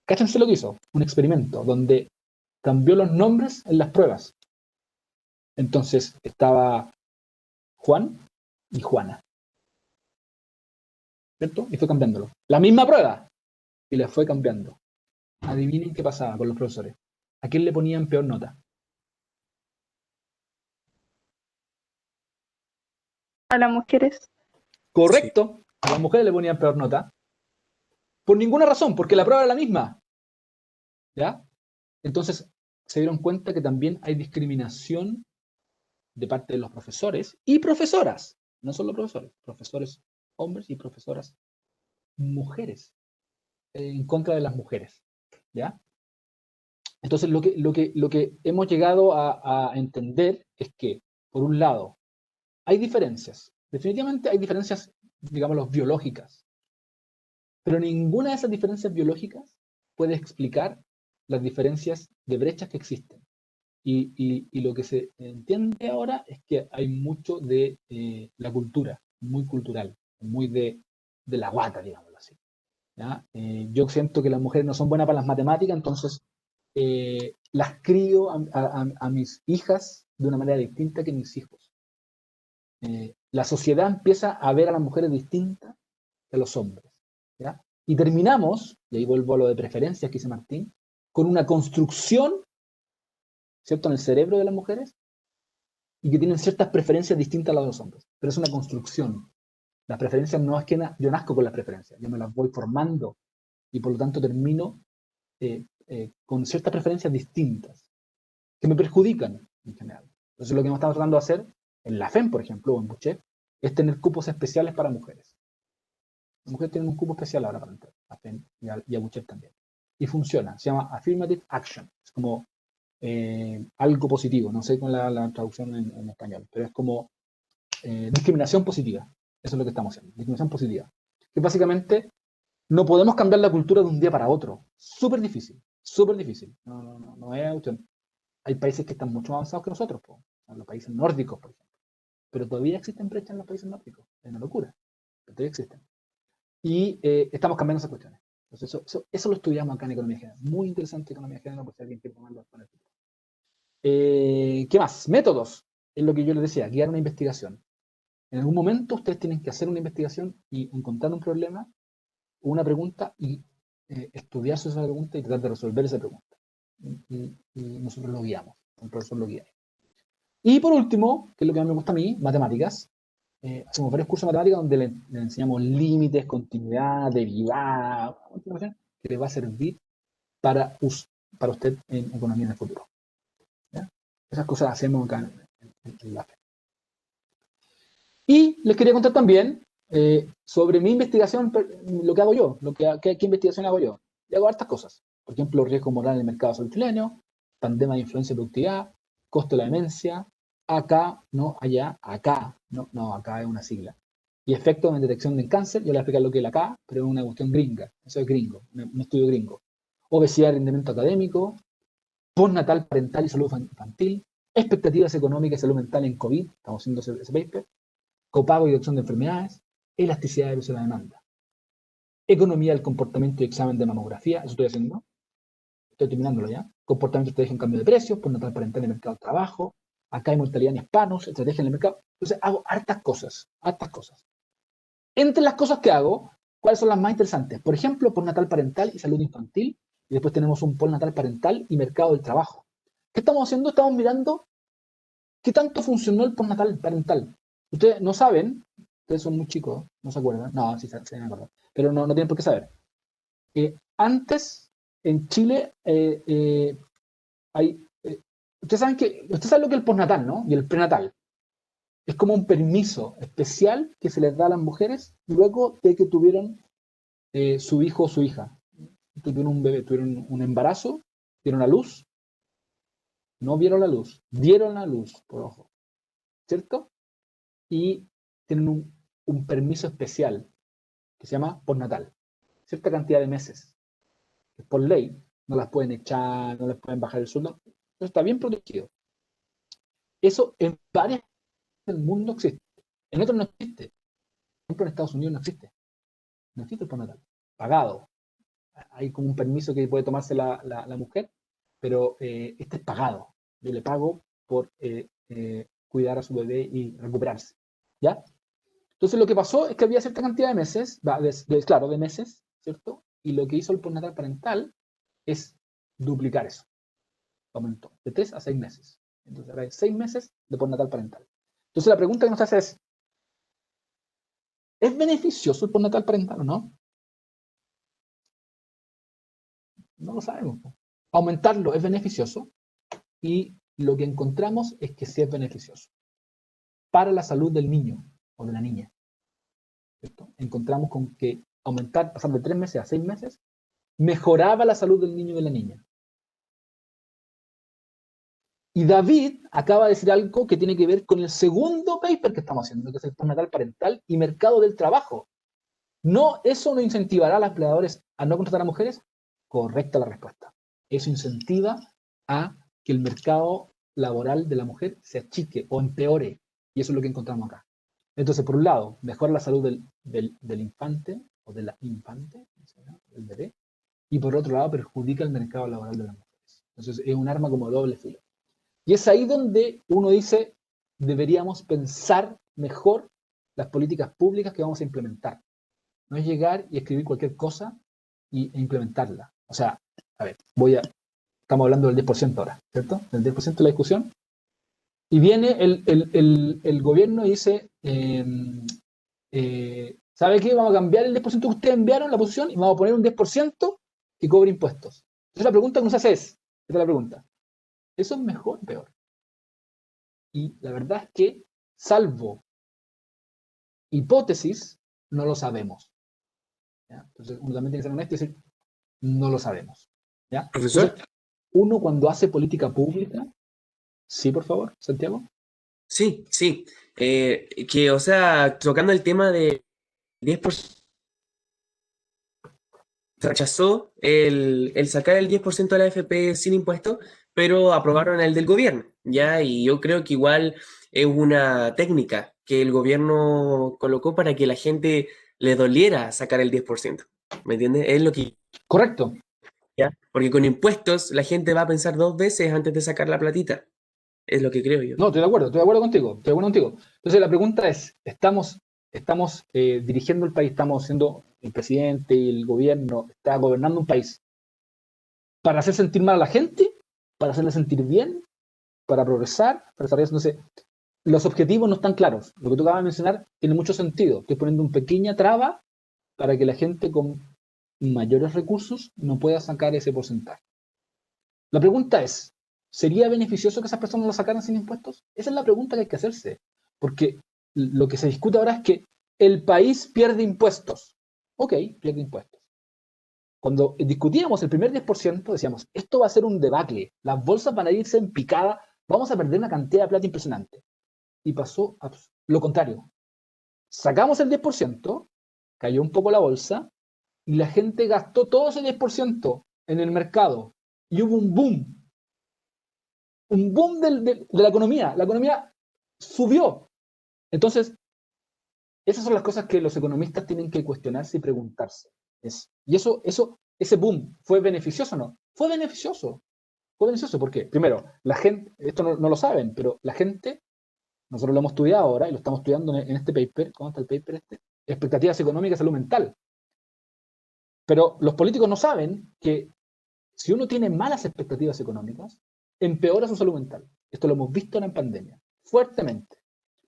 cáchense lo que hizo, un experimento donde cambió los nombres en las pruebas. Entonces estaba Juan y Juana, ¿cierto? Y fue cambiándolo. La misma prueba. Y la fue cambiando. Adivinen qué pasaba con los profesores. ¿A quién le ponían peor nota? A las mujeres. Sí. Correcto. A las mujeres le ponían peor nota. Por ninguna razón, porque la prueba era la misma. ¿Ya? Entonces se dieron cuenta que también hay discriminación de parte de los profesores y profesoras. No solo profesores, profesores hombres y profesoras mujeres. en contra de las mujeres, ¿ya? Entonces, lo que hemos llegado a entender es que, por un lado, hay diferencias. Definitivamente hay diferencias, digámoslo, biológicas. Pero ninguna de esas diferencias biológicas puede explicar las diferencias de brechas que existen. Y lo que se entiende ahora es que hay mucho de la cultura, muy cultural, muy de la guata, digámoslo así. ¿Ya? Yo siento que las mujeres no son buenas para las matemáticas, entonces las crío a mis hijas de una manera distinta que mis hijos. La sociedad empieza a ver a las mujeres distintas que a los hombres. ¿Ya? Y terminamos, y ahí vuelvo a lo de preferencias que dice Martín, con una construcción, ¿cierto?, en el cerebro de las mujeres, y que tienen ciertas preferencias distintas a las de los hombres. Pero es una construcción. Las preferencias no es que yo nazco con las preferencias, yo me las voy formando, y por lo tanto termino con ciertas preferencias distintas, que me perjudican en general. Entonces lo que hemos estado tratando de hacer, en la FEM, por ejemplo, o en Buchet, es tener cupos especiales para mujeres. Las mujeres tienen un cupo especial ahora para entrar a FEM y a Buchet también. Y funciona, se llama Affirmative Action. Es como algo positivo, no sé con la traducción en español, pero es como discriminación positiva. Eso es lo que estamos haciendo, discriminación positiva. Que básicamente no podemos cambiar la cultura de un día para otro. Súper difícil, súper difícil. No es cuestión. Hay países que están mucho más avanzados que nosotros, en los países nórdicos, por ejemplo. Pero todavía existen brechas en los países nórdicos. Es una locura. Pero todavía existen. Y estamos cambiando esas cuestiones. Entonces, eso lo estudiamos acá en Economía General. Muy interesante Economía General, por si alguien quiere tomarlo con el futuro. ¿Qué más? Métodos. Es lo que yo les decía, guiar una investigación. En algún momento ustedes tienen que hacer una investigación y encontrar un problema, una pregunta y estudiar sobre esa pregunta y tratar de resolver esa pregunta. Y nosotros lo guiamos, el profesor lo guía. Y por último, que es lo que más me gusta a mí, matemáticas. Hacemos varios cursos de matemáticas donde le enseñamos límites, continuidad, derivada, que les va a servir para usted en economía en el futuro. ¿Ya? Esas cosas las hacemos acá en la FED. Y les quería contar también sobre mi investigación, lo que hago yo, qué investigación hago yo. Y hago hartas cosas. Por ejemplo, riesgo moral en el mercado de salud chileno, pandemia de influencia de productividad, costo de la demencia, acá, no allá, acá, no, acá es una sigla. Y efectos en detección del cáncer, yo le voy a explicar lo que es la acá, pero es una cuestión gringa, eso es gringo, un estudio gringo. Obesidad y rendimiento académico, postnatal parental y salud infantil, expectativas económicas y salud mental en COVID, estamos haciendo ese paper, copago y detección de enfermedades, elasticidad de precio de la demanda, economía del comportamiento y examen de mamografía, eso estoy haciendo, estoy terminándolo ya, comportamiento estrategia en cambio de precios, postnatal parental en el mercado de trabajo, acá hay mortalidad en hispanos, estrategia en el mercado, entonces hago hartas cosas, hartas cosas. Entre las cosas que hago, ¿cuáles son las más interesantes? Por ejemplo, postnatal parental y salud infantil, y después tenemos un postnatal parental y mercado del trabajo. ¿Qué estamos haciendo? Estamos mirando qué tanto funcionó el postnatal parental. Ustedes no saben, ustedes son muy chicos, no se acuerdan, no, sí se me acuerdan, pero no tienen por qué saber. Antes, en Chile, ustedes saben lo que es el postnatal, ¿no? Y el prenatal. Es como un permiso especial que se les da a las mujeres luego de que tuvieron su hijo o su hija. Tuvieron un bebé, tuvieron un embarazo, dieron a luz, no vieron la luz, dieron la luz, por ojo, ¿cierto? Y tienen un permiso especial que se llama postnatal. Cierta cantidad de meses. Que por ley no las pueden echar, no les pueden bajar el sueldo. Eso está bien protegido. Eso en varias partes del mundo existe. En otros no existe. Por ejemplo, en Estados Unidos no existe. No existe el postnatal. Pagado. Hay como un permiso que puede tomarse la mujer, pero este es pagado. Yo le pago por cuidar a su bebé y recuperarse. ¿Ya? Entonces lo que pasó es que había cierta cantidad de meses, claro, de meses, ¿cierto? Y lo que hizo el postnatal parental es duplicar eso. Aumentó de 3 a 6 meses. Entonces ahora hay 6 meses de postnatal parental. Entonces la pregunta que nos hace ¿es beneficioso el postnatal parental o no? No lo sabemos. Aumentarlo es beneficioso y lo que encontramos es que sí es beneficioso para la salud del niño o de la niña. ¿Cierto? Encontramos con que pasar de 3 meses a 6 meses mejoraba la salud del niño y de la niña. Y David acaba de decir algo que tiene que ver con el segundo paper que estamos haciendo, que es el postnatal parental y mercado del trabajo. No, ¿eso no incentivará a los empleadores a no contratar a mujeres? Correcta la respuesta. Eso incentiva a que el mercado laboral de la mujer se achique o empeore. Y eso es lo que encontramos acá. Entonces, por un lado, mejora la salud del infante o de la infante, del bebé, y por otro lado, perjudica el mercado laboral de las mujeres. Entonces, es un arma como doble filo. Y es ahí donde uno dice, deberíamos pensar mejor las políticas públicas que vamos a implementar. No es llegar y escribir cualquier cosa e implementarla. O sea, a ver, estamos hablando del 10% ahora, ¿cierto? Del 10% de la discusión. Y viene el gobierno y dice, ¿sabe qué? Vamos a cambiar el 10% que ustedes enviaron, la posición, y vamos a poner un 10% que cobre impuestos. Entonces la pregunta que nos hace esta es la pregunta, ¿eso es mejor o peor? Y la verdad es que, salvo hipótesis, no lo sabemos. ¿Ya? Entonces uno también tiene que ser honesto y decir, no lo sabemos. ¿Ya? Profesor. Entonces, uno cuando hace política pública, sí, por favor, Santiago. Sí, sí. O sea, tocando el tema de 10%, se rechazó el sacar el 10% de la AFP sin impuestos, pero aprobaron el del gobierno, ¿ya? Y yo creo que igual es una técnica que el gobierno colocó para que la gente le doliera sacar el 10%, ¿me entiendes? Es lo que, Correcto. ¿ya? Porque con impuestos la gente va a pensar dos veces antes de sacar la platita, es lo que creo yo. No, estoy de acuerdo contigo, estoy de acuerdo contigo. Entonces la pregunta es, ¿estamos dirigiendo el país, estamos siendo el presidente y el gobierno, está gobernando un país para hacer sentir mal a la gente, para hacerle sentir bien, para progresar, para desarrollar? Entonces, los objetivos no están claros. Lo que tú acabas de mencionar tiene mucho sentido. Estoy poniendo una pequeña traba para que la gente con mayores recursos no pueda sacar ese porcentaje. La pregunta es, ¿sería beneficioso que esas personas lo sacaran sin impuestos? Esa es la pregunta que hay que hacerse. Porque lo que se discute ahora es que el país pierde impuestos. Ok, pierde impuestos. Cuando discutíamos el primer 10%, decíamos, esto va a ser un debacle, las bolsas van a irse en picada, vamos a perder una cantidad de plata impresionante. Y pasó lo contrario. Sacamos el 10%, cayó un poco la bolsa, y la gente gastó todo ese 10% en el mercado. Y hubo un boom de la economía. La economía subió. Entonces, esas son las cosas que los economistas tienen que cuestionarse y preguntarse. Y ese boom, ¿fue beneficioso o no? Fue beneficioso. Fue beneficioso porque, primero, la gente, esto no lo saben, pero la gente, nosotros lo hemos estudiado ahora y lo estamos estudiando en este paper. ¿Cómo está el paper este? Expectativas económicas, salud mental. Pero los políticos no saben que si uno tiene malas expectativas económicas, empeora su salud mental. Esto lo hemos visto en la pandemia, fuertemente.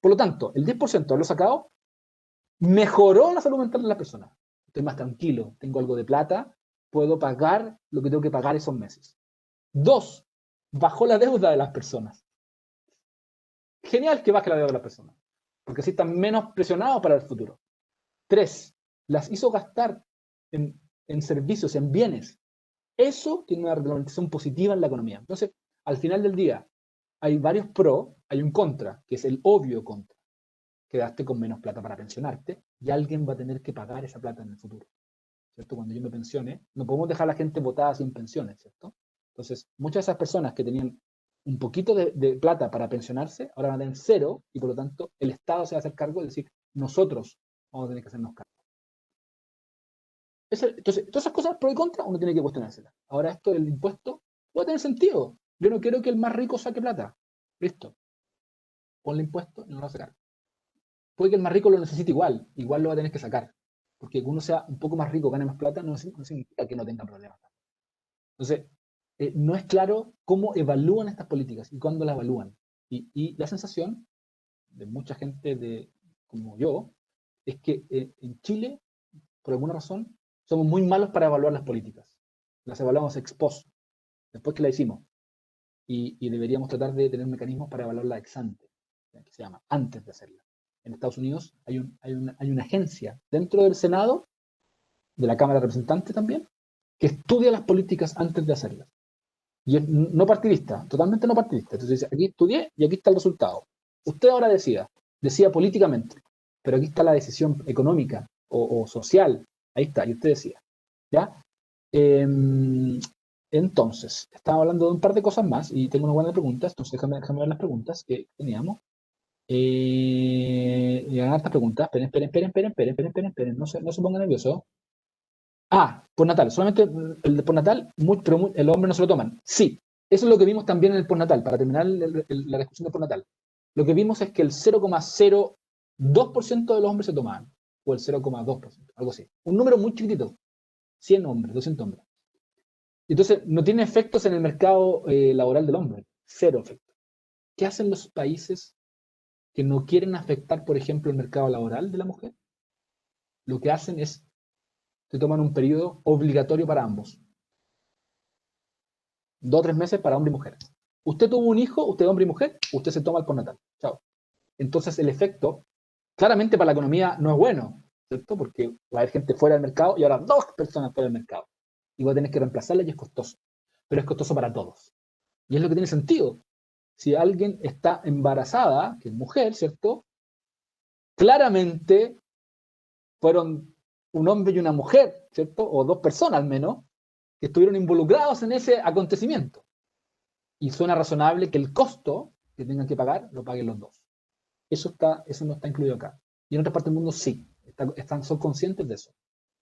Por lo tanto, el 10% de lo sacado mejoró la salud mental de la persona. Estoy más tranquilo, tengo algo de plata, puedo pagar lo que tengo que pagar esos meses. 2, bajó la deuda de las personas. Genial que baje la deuda de las personas, porque así están menos presionados para el futuro. 3, las hizo gastar en servicios, en bienes. Eso tiene una reglamentación positiva en la economía. Entonces, al final del día, hay varios pro, hay un contra, que es el obvio contra. Quedaste con menos plata para pensionarte y alguien va a tener que pagar esa plata en el futuro. ¿Cierto? Cuando yo me pensione, no podemos dejar a la gente botada sin pensiones, ¿cierto? Entonces, muchas de esas personas que tenían un poquito de plata para pensionarse, ahora van a tener cero y por lo tanto el Estado se va a hacer cargo de decir, nosotros vamos a tener que hacernos cargo. Entonces, todas esas cosas pro y contra uno tiene que cuestionárselas. Ahora esto del impuesto puede tener sentido. Yo no quiero que el más rico saque plata. Listo. Ponle impuesto y no lo va a sacar. Puede que el más rico lo necesite igual lo va a tener que sacar. Porque que uno sea un poco más rico, gane más plata, no significa que no tenga problemas. Entonces, no es claro cómo evalúan estas políticas y cuándo las evalúan. Y la sensación de mucha gente como yo es que en Chile, por alguna razón, somos muy malos para evaluar las políticas. Las evaluamos ex post, después que la hicimos. Y deberíamos tratar de tener mecanismos para evaluarla ex ante, que se llama antes de hacerla. En Estados Unidos hay una agencia dentro del Senado, de la Cámara de Representantes también, que estudia las políticas antes de hacerlas. Y es no partidista, totalmente no partidista. Entonces dice, aquí estudié y aquí está el resultado. Usted ahora decida políticamente, pero aquí está la decisión económica o social. Ahí está, y usted decida. ¿Ya? Entonces, estaba hablando de un par de cosas más y tengo una buena pregunta, entonces déjame ver las preguntas que teníamos. Y hagan hartas preguntas. Esperen, no se pongan nerviosos. Ah, postnatal, solamente el de postnatal, pero el hombre no se lo toman. Sí, eso es lo que vimos también en el postnatal, para terminar la discusión del postnatal. Lo que vimos es que el 0,02% de los hombres se tomaban, o el 0,2%, algo así. Un número muy chiquitito, 100 hombres, 200 hombres. Entonces, no tiene efectos en el mercado laboral del hombre, cero efectos. ¿Qué hacen los países que no quieren afectar, por ejemplo, el mercado laboral de la mujer? Lo que hacen es, se toman un periodo obligatorio para ambos. 2 o 3 meses para hombre y mujer. Usted tuvo un hijo, usted hombre y mujer, usted se toma el postnatal. Chao. Entonces el efecto, claramente para la economía no es bueno, ¿cierto? Porque va a haber gente fuera del mercado y ahora 2 personas fuera del mercado. Y va a tener que reemplazarla y es costoso. Pero es costoso para todos. Y es lo que tiene sentido. Si alguien está embarazada, que es mujer, ¿cierto? Claramente fueron un hombre y una mujer, ¿cierto? O 2 personas al menos, que estuvieron involucrados en ese acontecimiento. Y suena razonable que el costo que tengan que pagar lo paguen los 2. Eso no está incluido acá. Y en otras partes del mundo sí, son conscientes de eso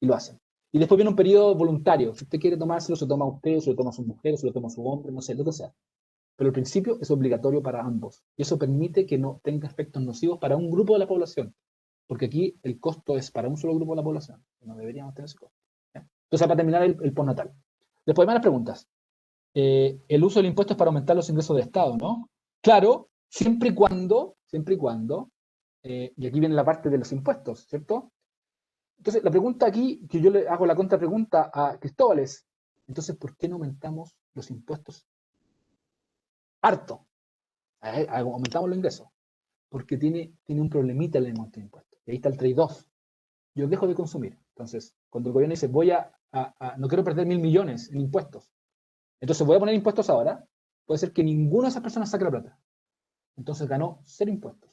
y lo hacen. Y después viene un periodo voluntario. Si usted quiere tomárselo, se toma usted, o se lo toma su mujer, o se lo toma su hombre, no sé, lo que sea. Pero al principio es obligatorio para ambos. Y eso permite que no tenga efectos nocivos para un grupo de la población. Porque aquí el costo es para un solo grupo de la población. No deberíamos tener ese costo. ¿Ya? Entonces, para terminar el postnatal. Después hay más preguntas. El uso del impuesto es para aumentar los ingresos del Estado, ¿no? Claro, siempre y cuando, y aquí viene la parte de los impuestos, ¿cierto? Entonces, la pregunta aquí, que yo le hago la contrapregunta a Cristóbal es, entonces, ¿por qué no aumentamos los impuestos harto? Aumentamos los ingresos. Porque tiene un problemita el aumento de impuestos. Y ahí está el trade-off. Yo dejo de consumir. Entonces, cuando el gobierno dice, no quiero perder 1.000 millones en impuestos, entonces voy a poner impuestos ahora, puede ser que ninguna de esas personas saque la plata. Entonces ganó 0 impuestos.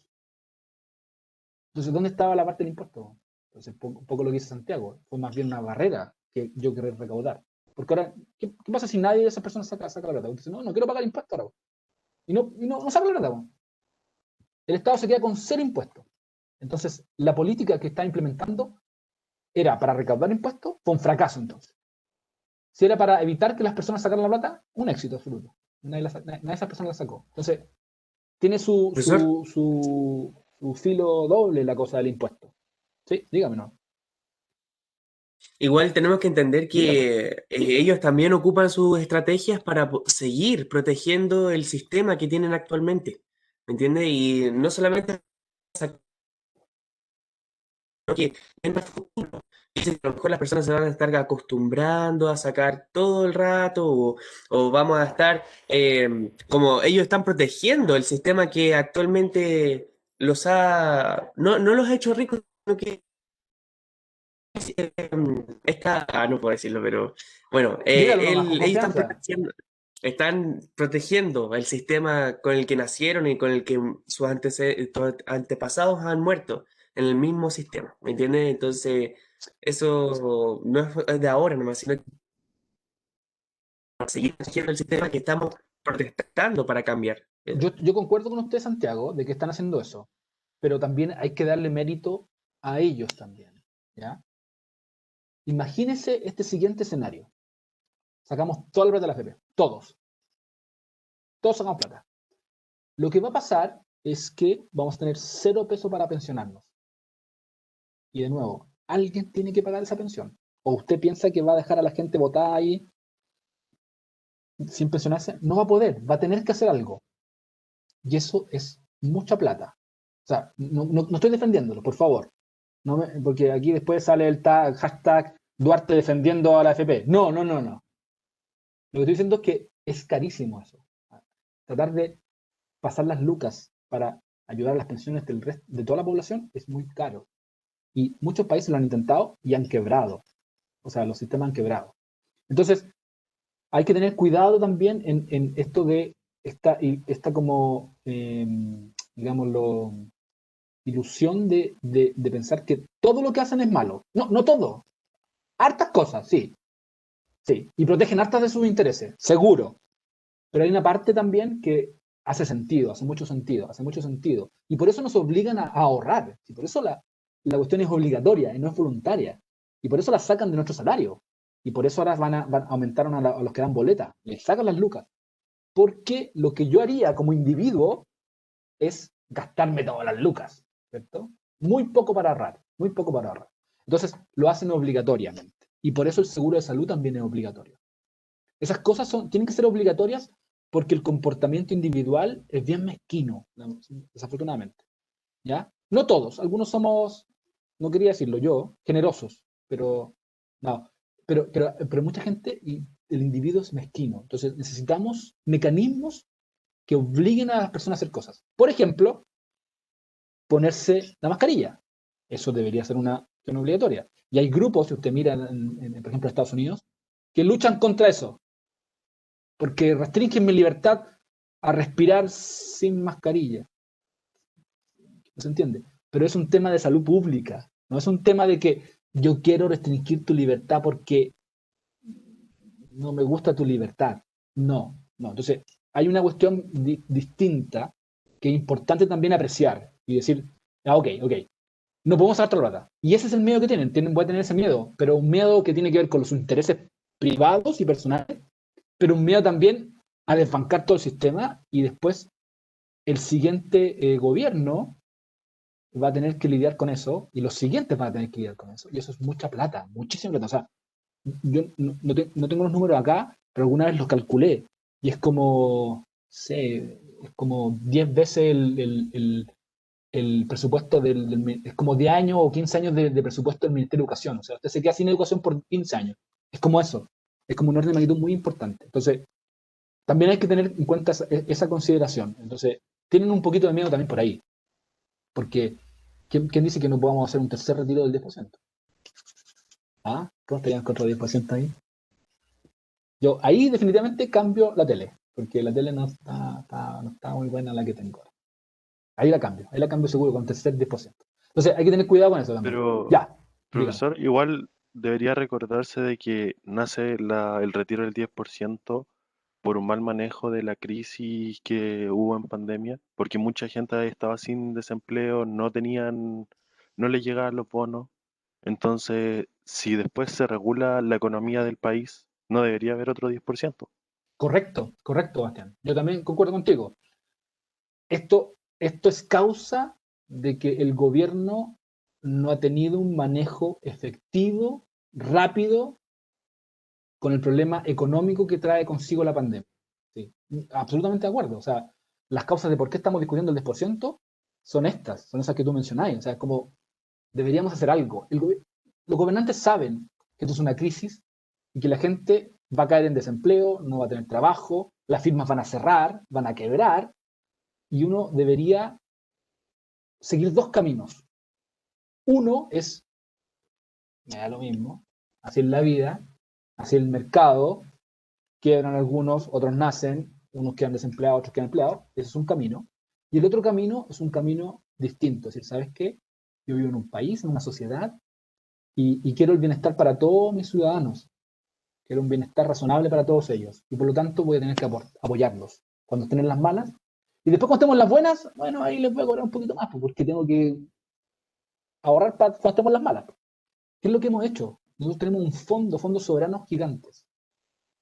Entonces, ¿dónde estaba la parte del impuesto? Entonces, un poco lo que dice Santiago, fue más bien una barrera que yo quería recaudar. Porque ahora, ¿qué pasa si nadie de esas personas saca la plata? Entonces, no quiero pagar impuestos ahora. Y no saca la plata. El Estado se queda con 0 impuestos. Entonces, la política que está implementando era para recaudar impuestos, fue un fracaso entonces. Si era para evitar que las personas sacaran la plata, un éxito absoluto. Nadie de esas personas la sacó. Entonces, tiene Profesor, su filo doble la cosa del impuesto. Sí, dígame, no. igual tenemos que entender Dígame. que ellos también ocupan sus estrategias para seguir protegiendo el sistema que tienen actualmente, ¿me entiendes? Y no solamente que en el futuro, dicen que a lo mejor las personas se van a estar acostumbrando a sacar todo el rato o vamos a estar, como ellos están protegiendo el sistema que actualmente no los ha hecho ricos, sino que no puedo decirlo, pero bueno, Dígalo nomás, con ellos confianza. están protegiendo el sistema con el que nacieron y con el que sus antepasados han muerto en el mismo sistema, ¿me entiendes? Entonces, eso no es de ahora nomás, sino que para seguir protegiendo el sistema que estamos protestando para cambiar. Yo concuerdo con usted, Santiago, de que están haciendo eso, pero también hay que darle mérito a ellos también. ¿Ya? Imagínese este siguiente escenario. Sacamos toda la plata de la FP, todos sacamos plata. Lo que va a pasar es que vamos a tener 0 pesos para pensionarnos. Y de nuevo, alguien tiene que pagar esa pensión. ¿O usted piensa que va a dejar a la gente botada ahí sin pensionarse? No va a poder, va a tener que hacer algo. Y eso es mucha plata. O sea, no estoy defendiéndolo, por favor. Porque aquí después sale el hashtag Duarte defendiendo a la AFP. No. Lo que estoy diciendo es que es carísimo eso. Tratar de pasar las lucas para ayudar a las pensiones del resto, de toda la población es muy caro. Y muchos países lo han intentado y han quebrado. O sea, los sistemas han quebrado. Entonces, hay que tener cuidado también en esto de esta como, digámoslo, ilusión de pensar que todo lo que hacen es malo. No, no todo. Hartas cosas, sí, sí. Y protegen hartas de sus intereses, seguro. Pero hay una parte también que hace sentido, hace mucho sentido, hace mucho sentido. Y por eso nos obligan a ahorrar. Y por eso la cuestión es obligatoria y no es voluntaria. Y por eso la sacan de nuestro salario. Y por eso ahora aumentaron a los que dan boletas. Les sacan las lucas. Porque lo que yo haría como individuo es gastarme todas las lucas, ¿cierto? Muy poco para ahorrar, muy poco para ahorrar. Entonces lo hacen obligatoriamente. Y por eso el seguro de salud también es obligatorio. Esas cosas tienen que ser obligatorias porque el comportamiento individual es bien mezquino, desafortunadamente. ¿Ya? No todos, algunos somos, no quería decirlo yo, generosos, pero no, pero mucha gente y el individuo es mezquino. Entonces necesitamos mecanismos que obliguen a las personas a hacer cosas. Por ejemplo, ponerse la mascarilla. Eso debería ser una obligatoria. Y hay grupos, si usted mira, por ejemplo, en Estados Unidos, que luchan contra eso, porque restringen mi libertad a respirar sin mascarilla. ¿No se entiende? Pero es un tema de salud pública, no es un tema de que yo quiero restringir tu libertad porque no me gusta tu libertad. No, no. Entonces, hay una cuestión distinta que es importante también apreciar y decir, ok, no podemos sacar toda la plata. Y ese es el miedo que voy a tener ese miedo, pero un miedo que tiene que ver con los intereses privados y personales, pero un miedo también a desbancar todo el sistema y después el siguiente gobierno va a tener que lidiar con eso y los siguientes van a tener que lidiar con eso. Y eso es mucha plata, muchísima plata. O sea, yo no tengo los números acá, pero alguna vez los calculé y es como, sé, es como 10 veces el presupuesto es como 10 años o 15 años de presupuesto del Ministerio de Educación. O sea, usted se queda sin educación por 15 años. Es como eso. Es como un orden de magnitud muy importante. Entonces, también hay que tener en cuenta esa consideración. Entonces, tienen un poquito de miedo también por ahí. Porque, ¿quién dice que no podamos hacer un tercer retiro del 10%? ¿Ah? ¿Cómo estarían contra el 10% ahí? Yo ahí definitivamente cambio la tele, porque la tele no está muy buena la que tengo. Ahí la cambio seguro con tercer 10%. Entonces hay que tener cuidado con eso también. Pero, Ya, dígame. profesor, igual debería recordarse de que nace el retiro del 10% por un mal manejo de la crisis que hubo en pandemia, porque mucha gente estaba sin desempleo, no le llegaban los bonos. Entonces, si después se regula la economía del país, no debería haber otro 10%. Correcto, Bastián. Yo también concuerdo contigo. Esto es causa de que el gobierno no ha tenido un manejo efectivo, rápido, con el problema económico que trae consigo la pandemia. Sí, absolutamente de acuerdo. O sea, las causas de por qué estamos discutiendo el 10% son esas que tú mencionáis. O sea, es como deberíamos hacer algo. Los gobernantes saben que esto es una crisis y que la gente va a caer en desempleo, no va a tener trabajo, las firmas van a cerrar, van a quebrar, y uno debería seguir dos caminos. Uno es, me da lo mismo, así es la vida, así es el mercado, quiebran algunos, otros nacen, unos quedan desempleados, otros quedan empleados, ese es un camino. Y el otro camino es un camino distinto, es decir, ¿sabes qué? Yo vivo en un país, en una sociedad, y quiero el bienestar para todos mis ciudadanos, quiero un bienestar razonable para todos ellos, y por lo tanto voy a tener que apoyarlos cuando estén en las malas, y después cuando estemos en las buenas, bueno, ahí les voy a cobrar un poquito más, porque tengo que ahorrar para cuando estemos en las malas. ¿Qué es lo que hemos hecho? Nosotros tenemos un fondos soberanos gigantes,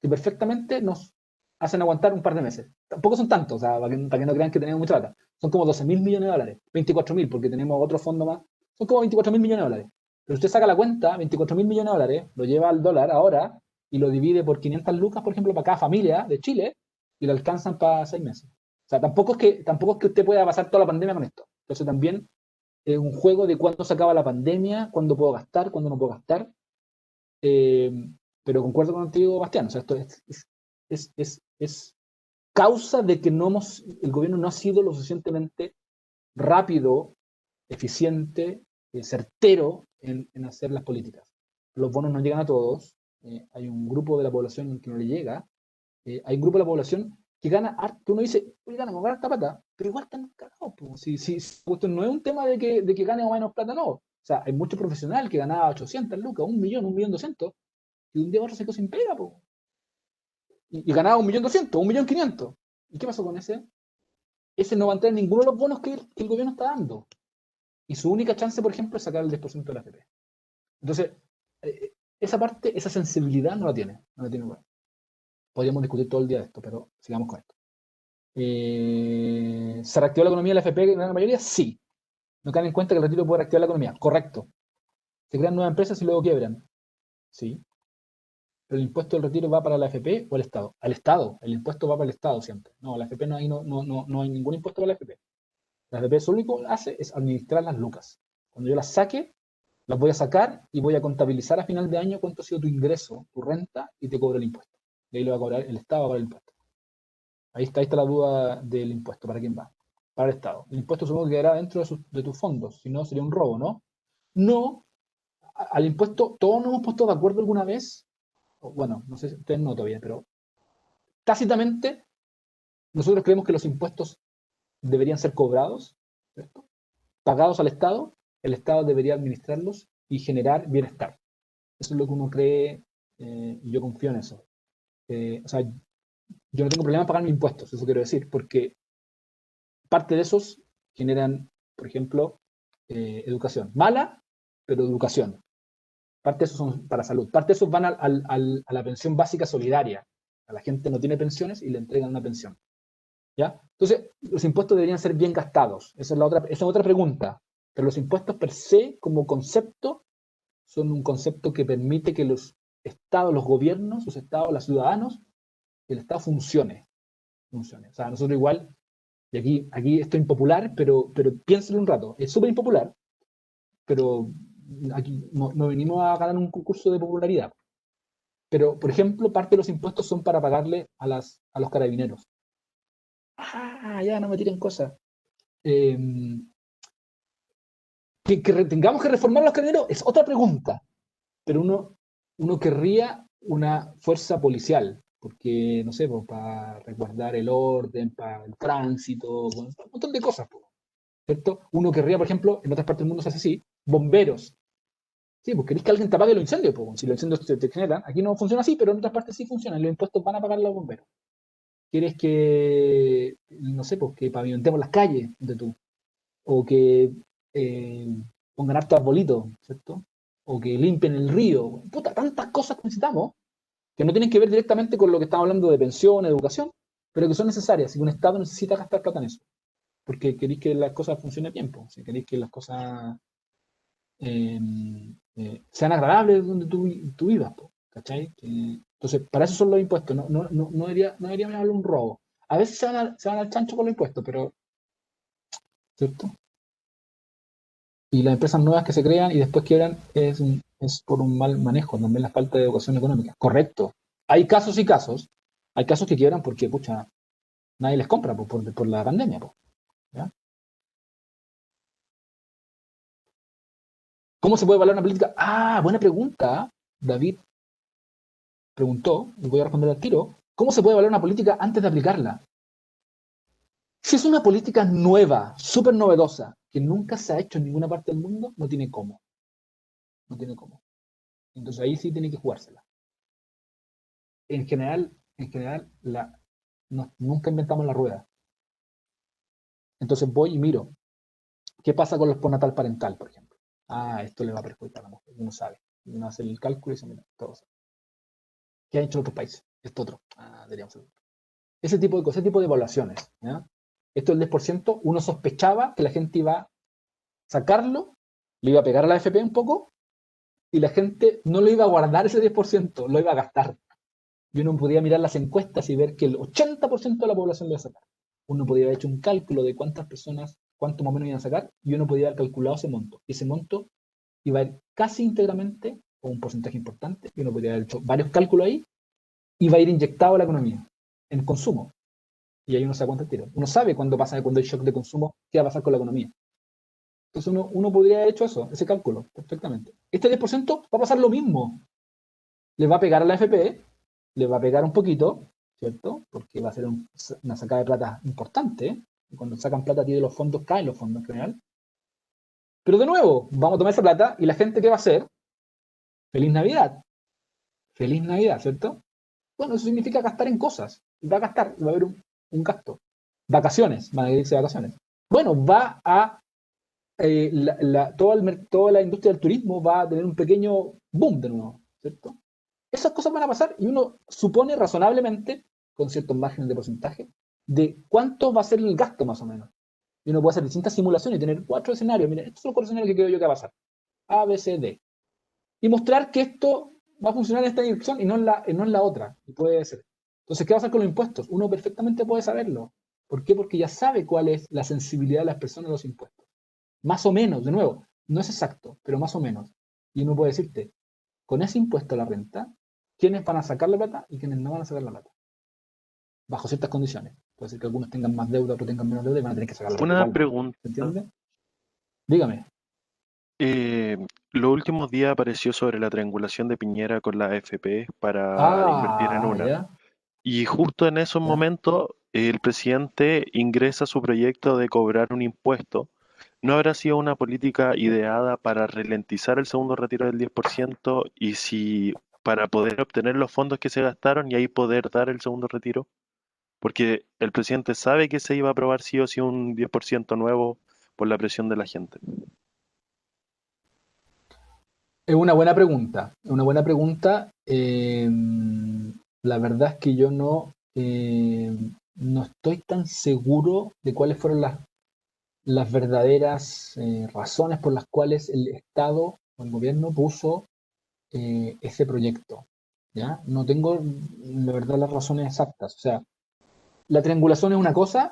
que perfectamente nos hacen aguantar un par de meses. Tampoco son tantos, o sea, para que no crean que tenemos mucha plata. Son como 12.000 millones de dólares, 24.000, porque tenemos otro fondo más. Son como 24.000 millones de dólares. Pero usted saca la cuenta, 24.000 millones de dólares, lo lleva al dólar ahora y lo divide por 500 lucas, por ejemplo, para cada familia de Chile y lo alcanzan para 6 meses. O sea, tampoco es que usted pueda pasar toda la pandemia con esto. Entonces también es un juego de cuándo se acaba la pandemia, cuándo puedo gastar, cuándo no puedo gastar. Eh, pero concuerdo contigo, Bastián, o sea, esto es causa de que el gobierno no ha sido lo suficientemente rápido, eficiente, certero en hacer las políticas. Los bonos no llegan a todos, hay un grupo de la población que no le llega, hay un grupo de la población que gana harto, uno dice, oye, gana harta plata, pero igual están cagados, po. Si esto no es un tema de que gane o menos plata, no. O sea, hay muchos profesionales que ganaba 800 lucas, 1.200.000, y de un día a otro se quedó sin pega, po. Y ganaba 1.200.000, 1.500.000. ¿Y qué pasó con ese? Ese no va a entrar en ninguno de los bonos que el gobierno está dando. Y su única chance, por ejemplo, es sacar el 10% de la AFP. Entonces, esa parte, esa sensibilidad no la tiene. No la tiene. Bueno. Podríamos discutir todo el día de esto, pero sigamos con esto. ¿Se reactivó la economía de la AFP en la mayoría? Sí. No caen en cuenta que el retiro puede reactivar la economía. Correcto. ¿Se crean nuevas empresas y luego quiebran? Sí. ¿Pero el impuesto del retiro va para la AFP o al Estado? Al Estado. El impuesto va para el Estado siempre. No, la AFP no hay ningún impuesto para la AFP. La AFP lo único que hace es administrar las lucas. Cuando yo las saque, las voy a sacar y voy a contabilizar a final de año cuánto ha sido tu ingreso, tu renta, y te cobro el impuesto. Y ahí lo va a cobrar el Estado, va a cobrar el impuesto. Ahí está la duda del impuesto. ¿Para quién va? Para el Estado. El impuesto supongo que quedará dentro de tus fondos, si no sería un robo, ¿no? No, al impuesto, todos nos hemos puesto de acuerdo alguna vez, bueno, no sé si ustedes no todavía, pero tácitamente nosotros creemos que los impuestos deberían ser cobrados, ¿cierto? Pagados al Estado, el Estado debería administrarlos y generar bienestar. Eso es lo que uno cree, y yo confío en eso. O sea, yo no tengo problema en pagar mis impuestos, eso quiero decir, porque parte de esos generan, por ejemplo, educación. Mala, pero educación. Parte de esos son para salud. Parte de esos van a la pensión básica solidaria. A la gente no tiene pensiones y le entregan una pensión. ¿Ya? Entonces, los impuestos deberían ser bien gastados. Esa es otra pregunta. Pero los impuestos per se, como concepto, son un concepto que permite que los estados, los gobiernos, los estados, los ciudadanos, el Estado funcione. O sea, nosotros igual, y aquí esto es impopular, pero piénselo un rato. Es súper impopular, pero aquí no venimos a ganar un concurso de popularidad. Pero, por ejemplo, parte de los impuestos son para pagarle a los carabineros. Ah, ya, no me tiren cosas. Tengamos que reformar los carabineros es otra pregunta, pero uno querría una fuerza policial, porque, no sé, pues, para resguardar el orden, para el tránsito, un montón de cosas, pues, ¿cierto? Uno querría, por ejemplo, en otras partes del mundo se hace así, bomberos. Sí, pues queréis que alguien te apague los incendios, pues, si los incendios te generan. Aquí no funciona así, pero en otras partes sí funcionan, los impuestos van a pagar los bomberos. Quieres que, no sé, pues que pavimentemos las calles de tú, o que pongan hartos arbolitos, ¿cierto? O que limpien el río. Puta, tantas cosas que necesitamos que no tienen que ver directamente con lo que estamos hablando de pensión, educación, pero que son necesarias y que un Estado necesita gastar plata en eso. Porque queréis que las cosas funcionen bien, pues. Si queréis que las cosas sean agradables donde tú vivas, pues, ¿cachai? Entonces, para eso son los impuestos. No deberíamos hablar de un robo. A veces se van al chancho con los impuestos, pero, ¿cierto? Y las empresas nuevas que se crean y después quiebran es por un mal manejo, también la falta de educación económica. Correcto. Hay casos y casos. Hay casos que quiebran porque, pucha, nadie les compra por la pandemia. ¿Ya? ¿Cómo se puede evaluar una política? Ah, buena pregunta. David preguntó, y voy a responder al tiro. ¿Cómo se puede evaluar una política antes de aplicarla? Si es una política nueva, súper novedosa, que nunca se ha hecho en ninguna parte del mundo, no tiene cómo. No tiene cómo. Entonces ahí sí tiene que jugársela. En general, nunca inventamos la rueda. Entonces voy y miro. ¿Qué pasa con los postnatal parental, por ejemplo? Ah, esto le va a perjudicar a la mujer. Uno sabe. Uno hace el cálculo y dice, mira, todo sabe. ¿Qué han hecho otros países? Esto otro. Ah, deberíamos hacer. Ese tipo de cosas, ese tipo de evaluaciones. ¿Ya? Esto del 10%, uno sospechaba que la gente iba a sacarlo, le iba a pegar a la AFP un poco, y la gente no lo iba a guardar ese 10%, lo iba a gastar. Y uno podía mirar las encuestas y ver que el 80% de la población lo iba a sacar. Uno podía haber hecho un cálculo de cuántas personas, cuánto más o menos iban a sacar, y uno podía haber calculado ese monto. Y ese monto iba a ir casi íntegramente, o un porcentaje importante, y uno podía haber hecho varios cálculos ahí, y va a ir inyectado a la economía, en consumo. Y ahí uno se da cuenta el tiro. Uno sabe cuando hay shock de consumo, qué va a pasar con la economía. Entonces uno podría haber hecho eso, ese cálculo, perfectamente. Este 10% va a pasar lo mismo. le va a pegar a la AFP, le va a pegar un poquito, ¿cierto? Porque va a ser una sacada de plata importante. Y cuando sacan plata a ti de los fondos, caen los fondos en general. Pero de nuevo, vamos a tomar esa plata y la gente, ¿qué va a hacer? Feliz Navidad. Feliz Navidad, ¿cierto? Bueno, eso significa gastar en cosas. Va a gastar, va a haber un gasto. Vacaciones, van a irse de vacaciones. Bueno, va a toda la industria del turismo va a tener un pequeño boom de nuevo, ¿cierto? Esas cosas van a pasar y uno supone razonablemente, con ciertos márgenes de porcentaje, de cuánto va a ser el gasto más o menos. Y uno puede hacer distintas simulaciones y tener 4 escenarios. Miren, estos son los 4 escenarios que creo yo que va a pasar. A, B, C, D. Y mostrar que esto va a funcionar en esta dirección y no en la otra. Y puede ser. Entonces, ¿qué va a pasar con los impuestos? Uno perfectamente puede saberlo. ¿Por qué? Porque ya sabe cuál es la sensibilidad de las personas a los impuestos. Más o menos, de nuevo, no es exacto, pero más o menos. Y uno puede decirte, con ese impuesto a la renta, quiénes van a sacar la plata y quiénes no van a sacar la plata. Bajo ciertas condiciones. Puede ser que algunos tengan más deuda, otros tengan menos deuda y van a tener que sacar la plata Una igual. pregunta. ¿Se entiende? Dígame. Los últimos días apareció sobre la triangulación de Piñera con la AFP para invertir en una. Ya. Y justo en esos Ya. momentos el presidente ingresa su proyecto de cobrar un impuesto. ¿No habrá sido una política ideada para ralentizar el segundo retiro del 10% y si para poder obtener los fondos que se gastaron y ahí poder dar el segundo retiro? Porque el presidente sabe que se iba a aprobar sí o sí un 10% nuevo por la presión de la gente. Es una buena pregunta. Es una buena pregunta. La verdad es que yo no estoy tan seguro de cuáles fueron las verdaderas razones por las cuales el Estado o el gobierno puso ese proyecto. ¿Ya? No tengo, la verdad, las razones exactas. O sea, la triangulación es una cosa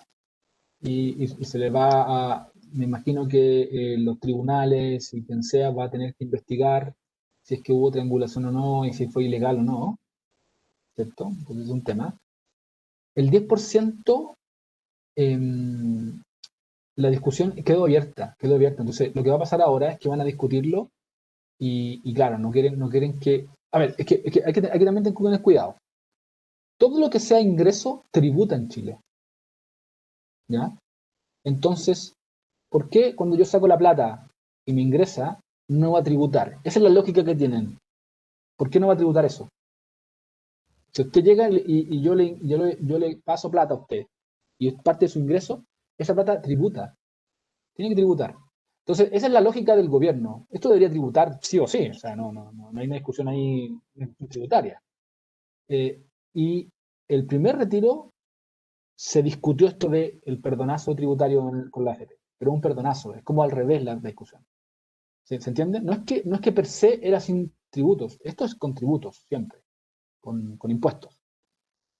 y se le va a, me imagino que los tribunales y quien sea va a tener que investigar si es que hubo triangulación o no y si fue ilegal o no, ¿cierto? Pues es un tema. El 10%, la discusión quedó abierta, quedó abierta. Entonces, lo que va a pasar ahora es que van a discutirlo y claro, no quieren que... A ver, es que hay que también tener cuidado. Todo lo que sea ingreso tributa en Chile, ¿ya? Entonces, ¿por qué cuando yo saco la plata y me ingresa, no va a tributar? Esa es la lógica que tienen. ¿Por qué no va a tributar eso? Si usted llega y yo le paso plata a usted y es parte de su ingreso, esa plata tributa. Tiene que tributar. Entonces, esa es la lógica del gobierno. Esto debería tributar sí o sí. O sea, no hay una discusión ahí tributaria. Y el primer retiro se discutió esto de el perdonazo tributario con la AFP. Pero un perdonazo, es como al revés la discusión. ¿Se entiende? No es que per se era sin tributos, esto es con tributos, siempre, con impuestos.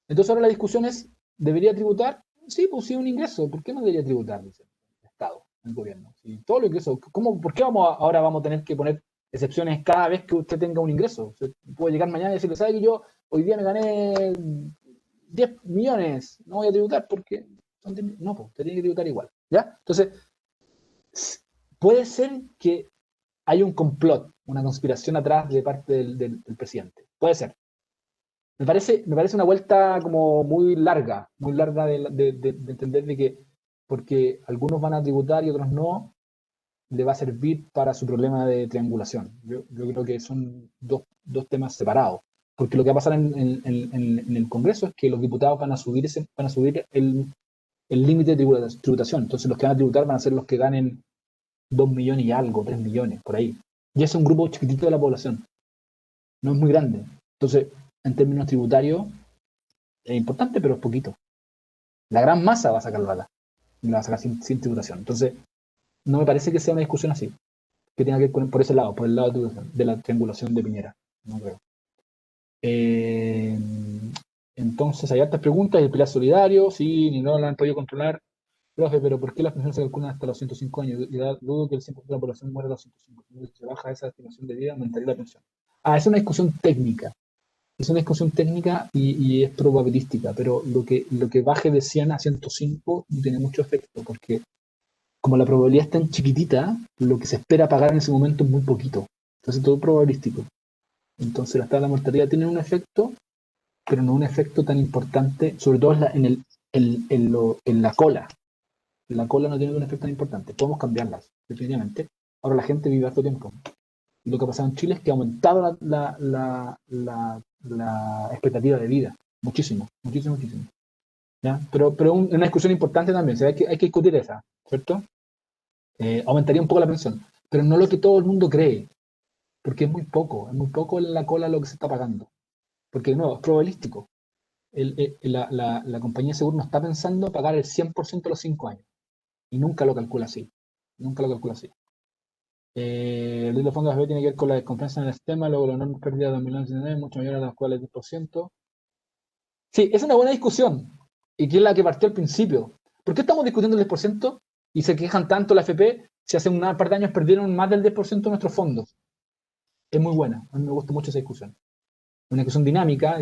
Entonces ahora la discusión es, ¿debería tributar? Sí, pues sí, un ingreso, ¿por qué no debería tributar? Dice el Estado, el gobierno. Si todo lo ingreso, ¿por qué ahora vamos a tener que poner excepciones cada vez que usted tenga un ingreso? O sea, puedo llegar mañana y decirle, ¿sabe que yo hoy día me gané 10 millones? No voy a tributar porque... No, pues usted tiene que tributar igual, ¿ya? Entonces, puede ser que hay un complot, una conspiración atrás de parte del presidente. Puede ser. Me parece una vuelta como muy larga de entender de que porque algunos van a tributar y otros no, le va a servir para su problema de triangulación. Yo creo que son dos temas separados. Porque lo que va a pasar en el Congreso es que los diputados van a subir el límite de tributación. Entonces los que van a tributar van a ser los que ganen 2 millones y algo, 3 millones, por ahí. Y es un grupo chiquitito de la población. No es muy grande. Entonces, en términos tributarios, es importante, pero es poquito. La gran masa va a sacar la plata. Y la va a sacar sin tributación. Entonces, no me parece que sea una discusión así. Que tenga que ir por ese lado, por el lado de la triangulación de Piñera. No creo. Entonces, hay hartas preguntas. El pilar solidario, sí, ni no lo han podido controlar. Profe, pero ¿por qué las pensiones se calculan hasta los 105 años? Y dudo que el 100% de la población muera a los 105. Si se baja esa estimación de vida, aumentaría la pensión. Es una discusión técnica. Es una discusión técnica y es probabilística, pero lo que baje de 100 a 105 no tiene mucho efecto, porque como la probabilidad es tan chiquitita, lo que se espera pagar en ese momento es muy poquito. Entonces todo es probabilístico. Entonces las tasas de mortalidad tienen un efecto, pero no un efecto tan importante, sobre todo en la cola. La cola no tiene un efecto tan importante. Podemos cambiarlas, definitivamente. Ahora la gente vive harto tiempo. Y lo que ha pasado en Chile es que ha aumentado la expectativa de vida. Muchísimo, muchísimo, muchísimo. ¿Ya? Pero una discusión importante también. ¿Sí? Hay que discutir esa, ¿cierto? Aumentaría un poco la pensión. Pero no lo que todo el mundo cree. Porque es muy poco en la cola lo que se está pagando. Porque no, es probabilístico. La compañía de seguro no está pensando pagar el 100% a los 5 años. Y nunca lo calcula así. Nunca lo calcula así. El de los fondos AFP tiene que ver con la desconfianza en el sistema, luego la enorme pérdida de 2019, mucho mayor a las cuales el 10%. Sí, es una buena discusión. Y que es la que partió al principio. ¿Por qué estamos discutiendo el 10% y se quejan tanto la AFP si hace un par de años perdieron más del 10% de nuestros fondos? Es muy buena. A mí me gusta mucho esa discusión. Una discusión dinámica.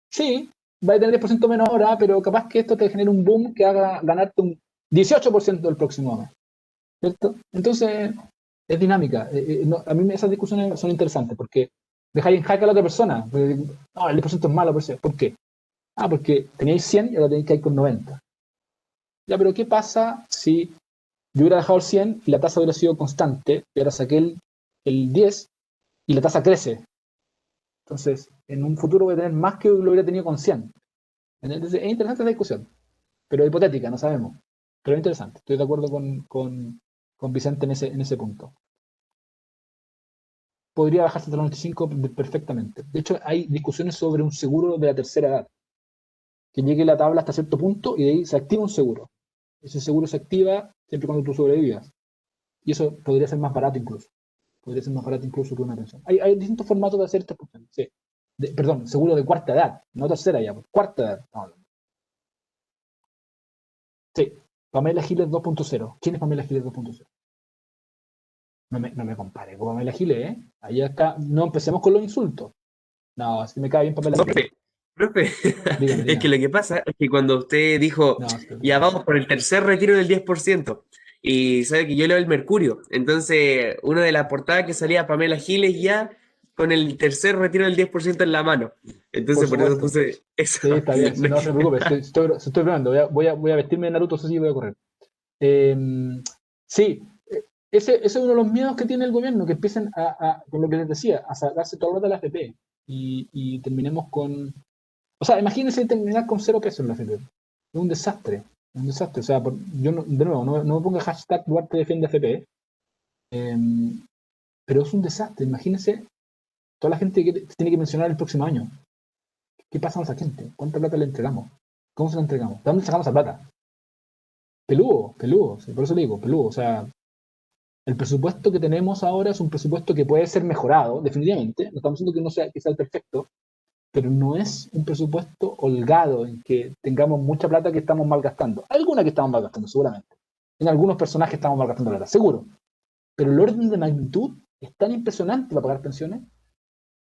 Sí, va a tener 10% menos ahora, pero capaz que esto te genere un boom que haga ganarte un 18% el próximo mes. ¿Cierto? Entonces, es dinámica. A mí esas discusiones son interesantes porque dejáis en jaque a la otra persona. No, el 10% es malo, ¿por qué? Ah, porque teníais 100 y ahora tenéis que ir con 90. Ya, pero ¿qué pasa si yo hubiera dejado el 100 y la tasa hubiera sido constante y ahora saqué el 10 y la tasa crece? Entonces, en un futuro voy a tener más que lo hubiera tenido con 100. Entonces, es interesante esa discusión, pero hipotética, no sabemos. Pero es interesante. Estoy de acuerdo con Vicente en ese punto. Podría bajarse hasta los 95 perfectamente. De hecho, hay discusiones sobre un seguro de la tercera edad. Que llegue la tabla hasta cierto punto y de ahí se activa un seguro. Ese seguro se activa siempre cuando tú sobrevivas. Y eso podría ser más barato incluso. Podría ser más barato incluso que una pensión. Hay distintos formatos de hacer esta cuestión. Sí. Perdón, seguro de cuarta edad, no tercera ya, cuarta edad. No. Sí, Pamela Giles 2.0. ¿Quién es Pamela Giles 2.0? No me compare con Pamela Giles, ¿eh? Ahí está. No empecemos con los insultos. No, si me cae bien Pamela Giles. Profe, Dígame, es que dígame. lo que pasa es que cuando usted dijo, No, sí, ya vamos por el tercer retiro del 10%, y sabe que yo leo el Mercurio, entonces una de las portadas que salía Pamela Giles ya con el tercer retiro del 10% en la mano. por Entonces por eso supuesto. puse eso. Sí, está bien. No es No se que- preocupe. Estoy probando. Voy a vestirme de Naruto, eso sí, voy a correr. Eh, sí, ese es uno de los miedos que tiene el gobierno, que empiecen con lo que les decía, a sacarse todo el rato de la AFP y terminemos con... O sea, imagínense terminar con 0 pesos en la AFP. Es un desastre, un desastre. O sea, yo de nuevo, no me ponga hashtag Duarte defiende AFP, eh, pero es un desastre. Imagínense toda la gente que tiene que mencionar el próximo año. ¿Qué pasa con esa gente? ¿Cuánta plata le entregamos? ¿Cómo se la entregamos? ¿De dónde sacamos esa plata? Peludo, peludo, sí, por eso le digo, peludo. O sea, el presupuesto que tenemos ahora es un presupuesto que puede ser mejorado, definitivamente. No estamos diciendo que no sea, que sea el perfecto, pero no es un presupuesto holgado en que tengamos mucha plata que estamos malgastando. Alguna que estamos malgastando, seguramente. En algunos personajes estamos malgastando plata, seguro. Pero el orden de magnitud es tan impresionante para pagar pensiones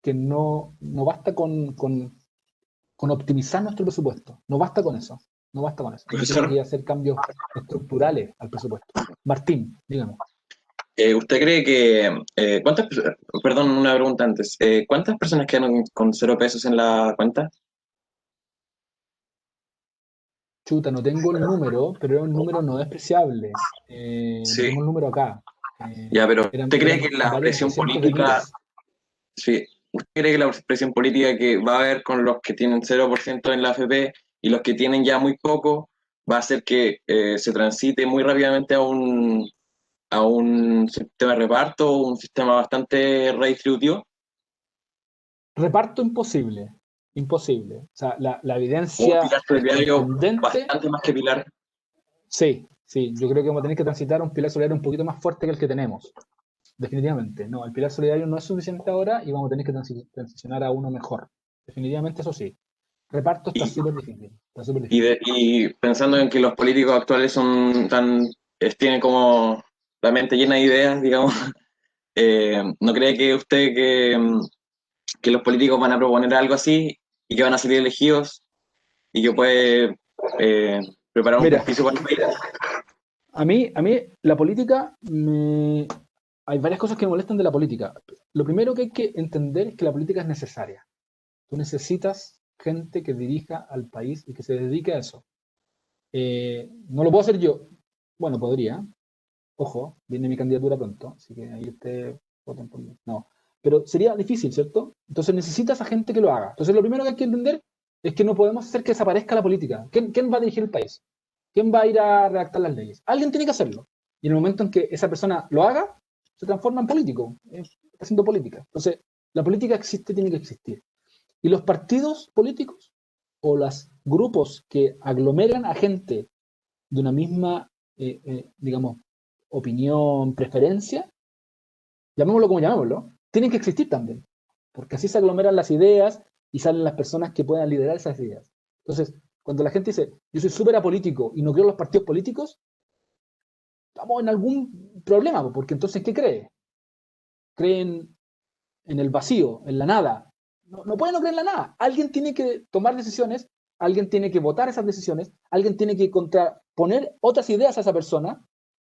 que no basta con optimizar nuestro presupuesto. No basta con eso. No basta con eso. Hay Profesor, que hacer cambios estructurales al presupuesto. Martín, dígame. ¿usted cree que, perdón, una pregunta antes, ¿cuántas personas quedan con 0 pesos en la cuenta? Chuta, no tengo el número, pero era un número no despreciable. No Sí, tengo el número acá. ya, pero ¿usted cree que Eran la varios presión cientos de política, miles. sí, usted cree que la presión política que va a haber con los que tienen 0% en la AFP y los que tienen ya muy poco va a hacer que se transite muy rápidamente a un sistema de reparto, un sistema bastante redistributivo? Reparto imposible. Imposible. O sea, la Un evidencia pilar solidario contundente, bastante más que pilar. sí, sí. Yo creo que vamos a tener que transitar a un pilar solidario un poquito más fuerte que el que tenemos. Definitivamente. No, el pilar solidario no es suficiente ahora y vamos a tener que transicionar a uno mejor. Definitivamente, eso sí. Reparto está Y, súper difícil. Está súper difícil. y pensando en que los políticos actuales son tienen como la mente llena de ideas, digamos, ¿no cree que usted que los políticos van a proponer algo así y que van a salir elegidos y que puede preparar un Mira, beneficio para el país? a mí la política me, hay varias cosas que me molestan de la política. Lo primero que hay que entender es que la política es necesaria. Tú necesitas gente que dirija al país y que se dedique a eso. No lo puedo hacer yo. Bueno, podría. Ojo, viene mi candidatura pronto, así que ahí ustedes voten por mí. No, pero sería difícil, ¿cierto? Entonces necesitas a gente que lo haga. Entonces lo primero que hay que entender es que no podemos hacer que desaparezca la política. ¿Quién va a dirigir el país? ¿Quién va a ir a redactar las leyes? Alguien tiene que hacerlo. Y en el momento en que esa persona lo haga, se transforma en político. Está haciendo política. Entonces, la política existe, tiene que existir. Y los partidos políticos o los grupos que aglomeran a gente de una misma, digamos, opinión, preferencia, llamémoslo como llamémoslo, tienen que existir también, porque así se aglomeran las ideas y salen las personas que puedan liderar esas ideas. Entonces, cuando la gente dice, yo soy súper apolítico y no creo en los partidos políticos, estamos en algún problema, porque entonces, ¿qué cree? Creen en el vacío, en la nada. No pueden no creer en la nada. Alguien tiene que tomar decisiones, alguien tiene que votar esas decisiones, alguien tiene que contraponer otras ideas a esa persona.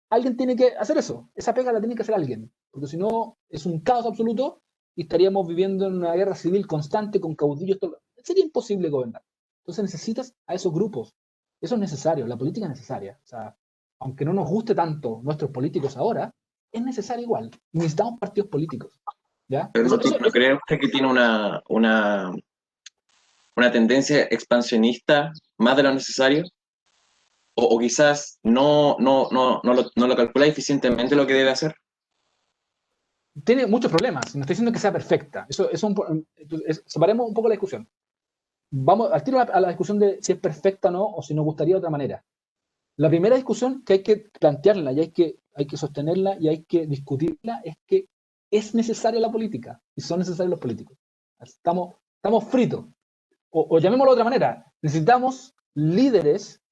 Alguien tiene que hacer eso. Esa pega la tiene que hacer alguien. Porque si no, es un caos absoluto y estaríamos viviendo en una guerra civil constante con caudillos. Sería imposible gobernar. Entonces necesitas a esos grupos. Eso es necesario. La política es necesaria. O sea, aunque no nos guste tanto nuestros políticos ahora, es necesario igual. Necesitamos partidos políticos. ¿Ya? Pero Eso, ¿no cree usted que tiene una tendencia expansionista más de lo necesario? O quizás no lo calcula eficientemente lo que debe hacer. tiene muchos problemas. No estoy diciendo que sea perfecta. Separemos un poco la discusión. Vamos al tiro a la discusión de si es perfecta o no, o si nos gustaría de otra manera. La primera discusión que hay que plantearla y hay que sostenerla y hay que discutirla es que es necesaria la política y son necesarios los políticos. Estamos fritos. O llamémoslo de otra manera. Necesitamos líderes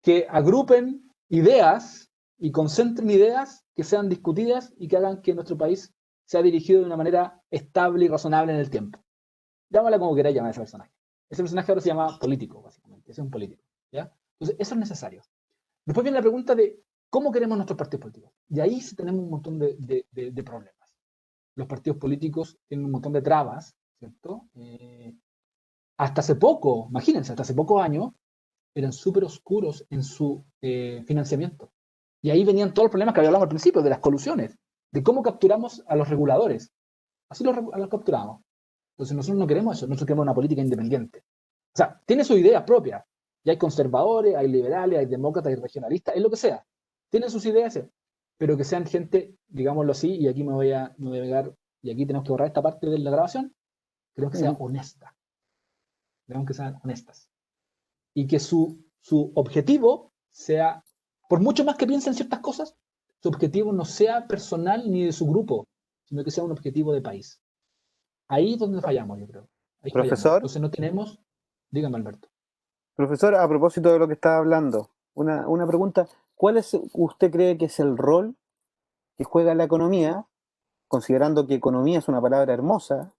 que agrupen ideas y concentren ideas que sean discutidas y que hagan que nuestro país sea dirigido de una manera estable y razonable en el tiempo. Llámala como queráis llamar a ese personaje. Ese personaje ahora se llama político, básicamente. Ese es un político. ¿Ya? Entonces, eso es necesario. Después viene la pregunta de cómo queremos nuestros partidos políticos. Y ahí sí tenemos un montón de problemas. Los partidos políticos tienen un montón de trabas, ¿cierto? Hasta hace poco, imagínense, hasta hace pocos años, eran súper oscuros en su financiamiento. Y ahí venían todos los problemas que hablábamos al principio, de las colusiones, de cómo capturamos a los reguladores. Así los capturamos. Entonces nosotros no queremos eso, nosotros queremos una política independiente. O sea, tiene sus ideas propias. Y hay conservadores, hay liberales, hay demócratas, hay regionalistas, es lo que sea. Tienen sus ideas, pero que sean gente, digámoslo así, y aquí me voy a pegar, y aquí tenemos que borrar esta parte de la grabación, queremos que sea honesta. Queremos que sean honestas. Y que su objetivo sea, por mucho más que piensen ciertas cosas, su objetivo no sea personal ni de su grupo, sino que sea un objetivo de país. Ahí es donde fallamos, yo creo. Ahí fallamos. Profesor, Entonces no tenemos, dígame Alberto. profesor, a propósito de lo que estaba hablando, una pregunta, usted cree que es el rol que juega la economía, considerando que economía es una palabra hermosa,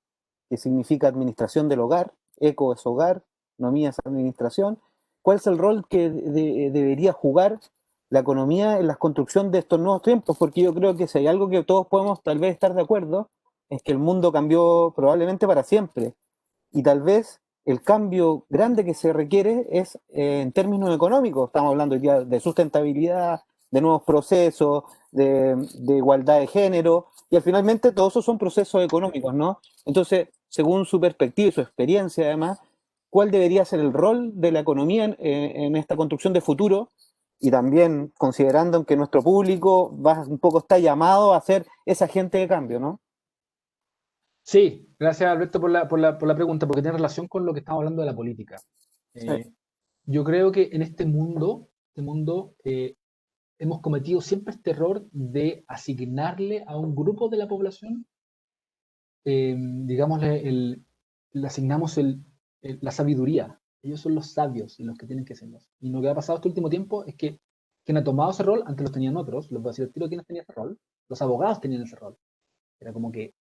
que significa administración del hogar, eco es hogar, economía es administración? ¿Cuál es el rol que debería jugar la economía en la construcción de estos nuevos tiempos? Porque yo creo que si hay algo que todos podemos tal vez estar de acuerdo, es que el mundo cambió probablemente para siempre. Y tal vez el cambio grande que se requiere es en términos económicos. Estamos hablando hoy día de sustentabilidad, de nuevos procesos, de igualdad de género, y al finalmente todos esos son procesos económicos, ¿no? Entonces, según su perspectiva y su experiencia además, ¿cuál debería ser el rol de la economía en esta construcción de futuro? Y también considerando que nuestro público un poco está llamado a ser ese agente de cambio, ¿no? Sí, gracias Alberto por la pregunta, porque tiene relación con lo que estamos hablando de la política. Sí. Yo creo que en este mundo hemos cometido siempre este error de asignarle a un grupo de la población, digámosle, le asignamos la sabiduría. Ellos son los sabios y los que tienen que serlos. Y lo que ha pasado este último tiempo es que quien ha tomado ese rol, antes los tenían otros, les voy a decir el tiro quiénes tenían ese rol, los abogados tenían ese rol. Era como que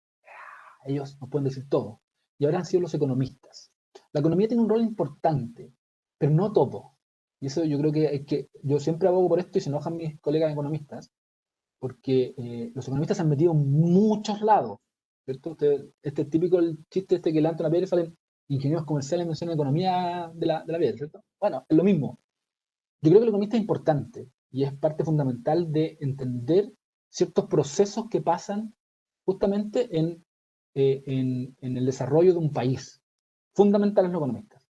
ellos nos pueden decir todo. Y ahora han sido los economistas. La economía tiene un rol importante, pero no todo. Y eso yo creo que yo siempre abogo por esto y se enojan mis colegas economistas. porque los economistas se han metido en muchos lados, ¿cierto? Este es típico el chiste este que levanta una piedra y salen ingenieros comerciales mencionan economía de la piedra, ¿cierto? Bueno, es lo mismo. Yo creo que el economista es importante y es parte fundamental de entender ciertos procesos que pasan justamente en el desarrollo de un país. Fundamentales los economistas.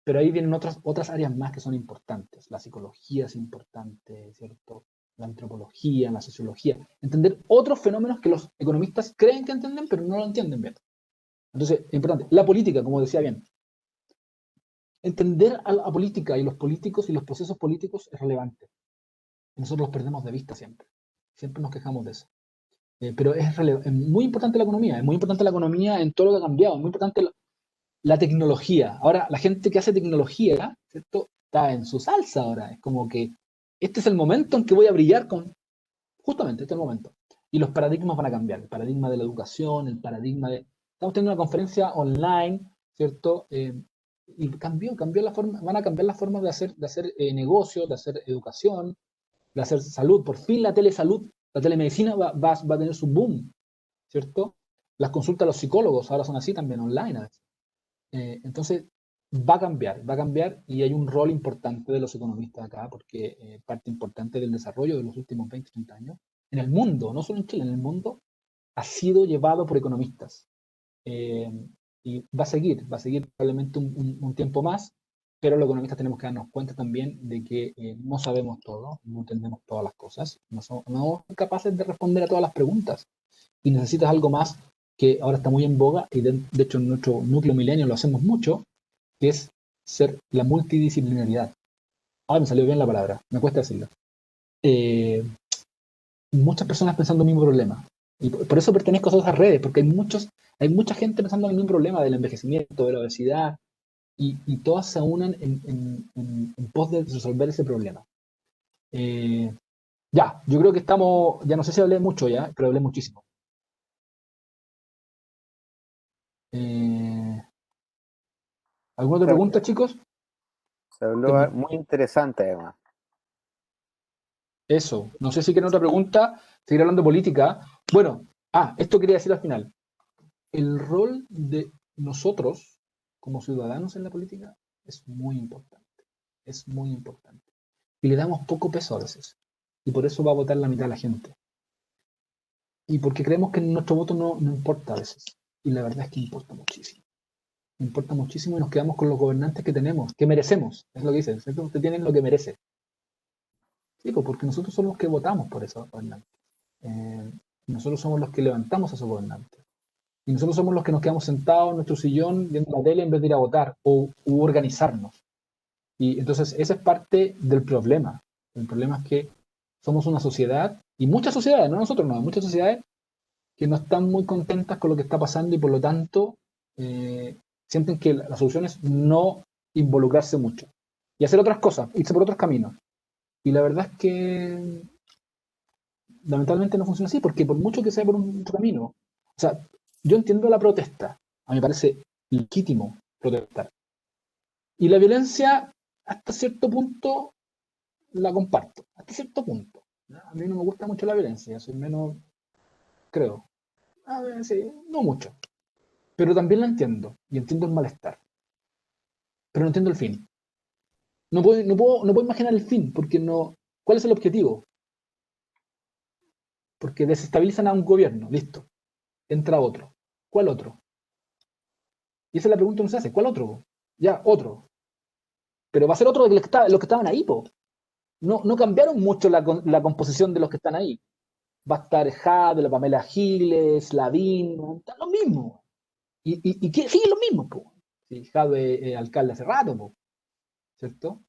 Pero ahí vienen otras áreas más que son importantes. La psicología es importante, ¿cierto? La antropología, la sociología. Entender otros fenómenos que los economistas creen que entienden, pero no lo entienden bien. Entonces, es importante. La política, como decía bien. Entender a la política y los políticos y los procesos políticos es relevante. Nosotros los perdemos de vista siempre. Siempre nos quejamos de eso. Pero es muy importante la economía. Es muy importante la economía en todo lo que ha cambiado. Es muy importante la tecnología. Ahora, la gente que hace tecnología, ¿cierto? Está en su salsa ahora. Es como que este es el momento en que voy a brillar con... Justamente, este es el momento. Y los paradigmas van a cambiar. El paradigma de la educación, el paradigma de... Estamos teniendo una conferencia online, ¿cierto? Y cambió la forma, van a cambiar las formas de hacer negocios, de hacer educación, de hacer salud. Por fin la telesalud, la telemedicina va a tener su boom, ¿cierto? Las consultas a los psicólogos ahora son así también, online a veces. Entonces, va a cambiar y hay un rol importante de los economistas acá, porque parte importante del desarrollo de los últimos 20, 30 años, en el mundo, no solo en Chile, en el mundo, ha sido llevado por economistas. Y va a seguir probablemente un tiempo más, pero los economistas tenemos que darnos cuenta también de que no sabemos todo, no entendemos todas las cosas, no somos capaces de responder a todas las preguntas y necesitas algo más que ahora está muy en boga y de hecho en nuestro núcleo milenio lo hacemos mucho, que es ser la multidisciplinariedad. Ahora me salió bien la palabra, me cuesta decirlo. Muchas personas pensando en el mismo problema. Y por eso pertenezco a esas redes, porque hay mucha gente pensando en el mismo problema del envejecimiento, de la obesidad, y todas se unen en pos de resolver ese problema. Ya, yo creo que estamos, ya no sé si hablé mucho ya, pero hablé muchísimo. ¿Alguna otra pregunta, chicos? Se habló muy interesante, además. Eso, no sé si quieren otra pregunta, seguir hablando de política. Bueno, esto quería decir al final. El rol de nosotros como ciudadanos en la política es muy importante. Es muy importante. Y le damos poco peso a veces. Y por eso va a votar la mitad de la gente. Y porque creemos que nuestro voto no importa a veces. Y la verdad es que importa muchísimo. Importa muchísimo y nos quedamos con los gobernantes que tenemos, que merecemos. Es lo que dicen, ¿cierto? Usted tiene lo que merece. Sí, pues porque nosotros somos los que votamos por esos gobernantes. Nosotros somos los que levantamos a esos gobernantes. Y nosotros somos los que nos quedamos sentados en nuestro sillón viendo la tele en vez de ir a votar u organizarnos. Y entonces esa es parte del problema. El problema es que somos una sociedad, y muchas sociedades, no nosotros no, muchas sociedades que no están muy contentas con lo que está pasando y por lo tanto sienten que la solución es no involucrarse mucho y hacer otras cosas, irse por otros caminos. Y la verdad es que lamentablemente no funciona así, porque por mucho que sea por un camino, o sea, yo entiendo la protesta, a mí me parece legítimo protestar. Y la violencia, hasta cierto punto, la comparto, hasta cierto punto. A mí no me gusta mucho la violencia, soy menos, creo. A ver, sí, no mucho. Pero también la entiendo, y entiendo el malestar. Pero no entiendo el fin. No puedo imaginar el fin, porque no. ¿Cuál es el objetivo? Porque desestabilizan a un gobierno, listo. Entra otro. ¿Cuál otro? Y esa es la pregunta que uno se hace. ¿Cuál otro? Ya, otro. Pero va a ser otro de los que estaban ahí, po. No cambiaron mucho la composición de los que están ahí. Va a estar Jade, la Pamela Giles, Lavín, están los mismos. ¿Y qué? Siguen los mismos, po. Si Jade alcalde hace rato, po. ¿Cierto?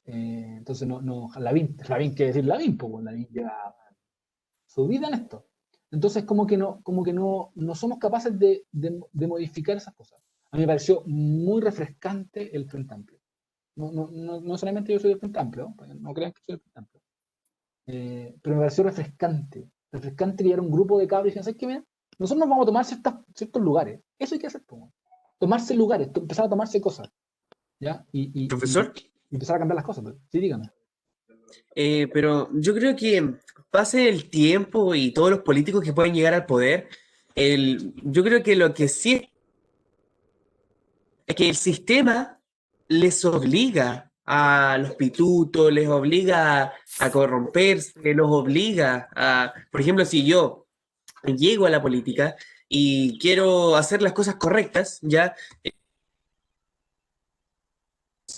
Entonces Lavín, quiere decir Lavín, pues Lavín lleva su vida en esto. Entonces como que no somos capaces de modificar esas cosas. A mí me pareció muy refrescante el Frente Amplio. No solamente yo soy del Frente Amplio, no crean que soy del Frente Amplio. Pero me pareció refrescante que hubiera un grupo de cabros y dijeran, ¿sabes qué? Mira, nosotros nos vamos a tomar ciertos lugares. Eso hay que hacer, pues. Tomarse lugares, empezar a tomarse cosas. ¿Ya? Profesor, y empezar a cambiar las cosas. Pues. Sí, dígame. pero yo creo que pase el tiempo y todos los políticos que pueden llegar al poder, yo creo que lo que sí es que el sistema les obliga a los pitutos, les obliga a corromperse, los obliga a, por ejemplo, si yo llego a la política y quiero hacer las cosas correctas, ya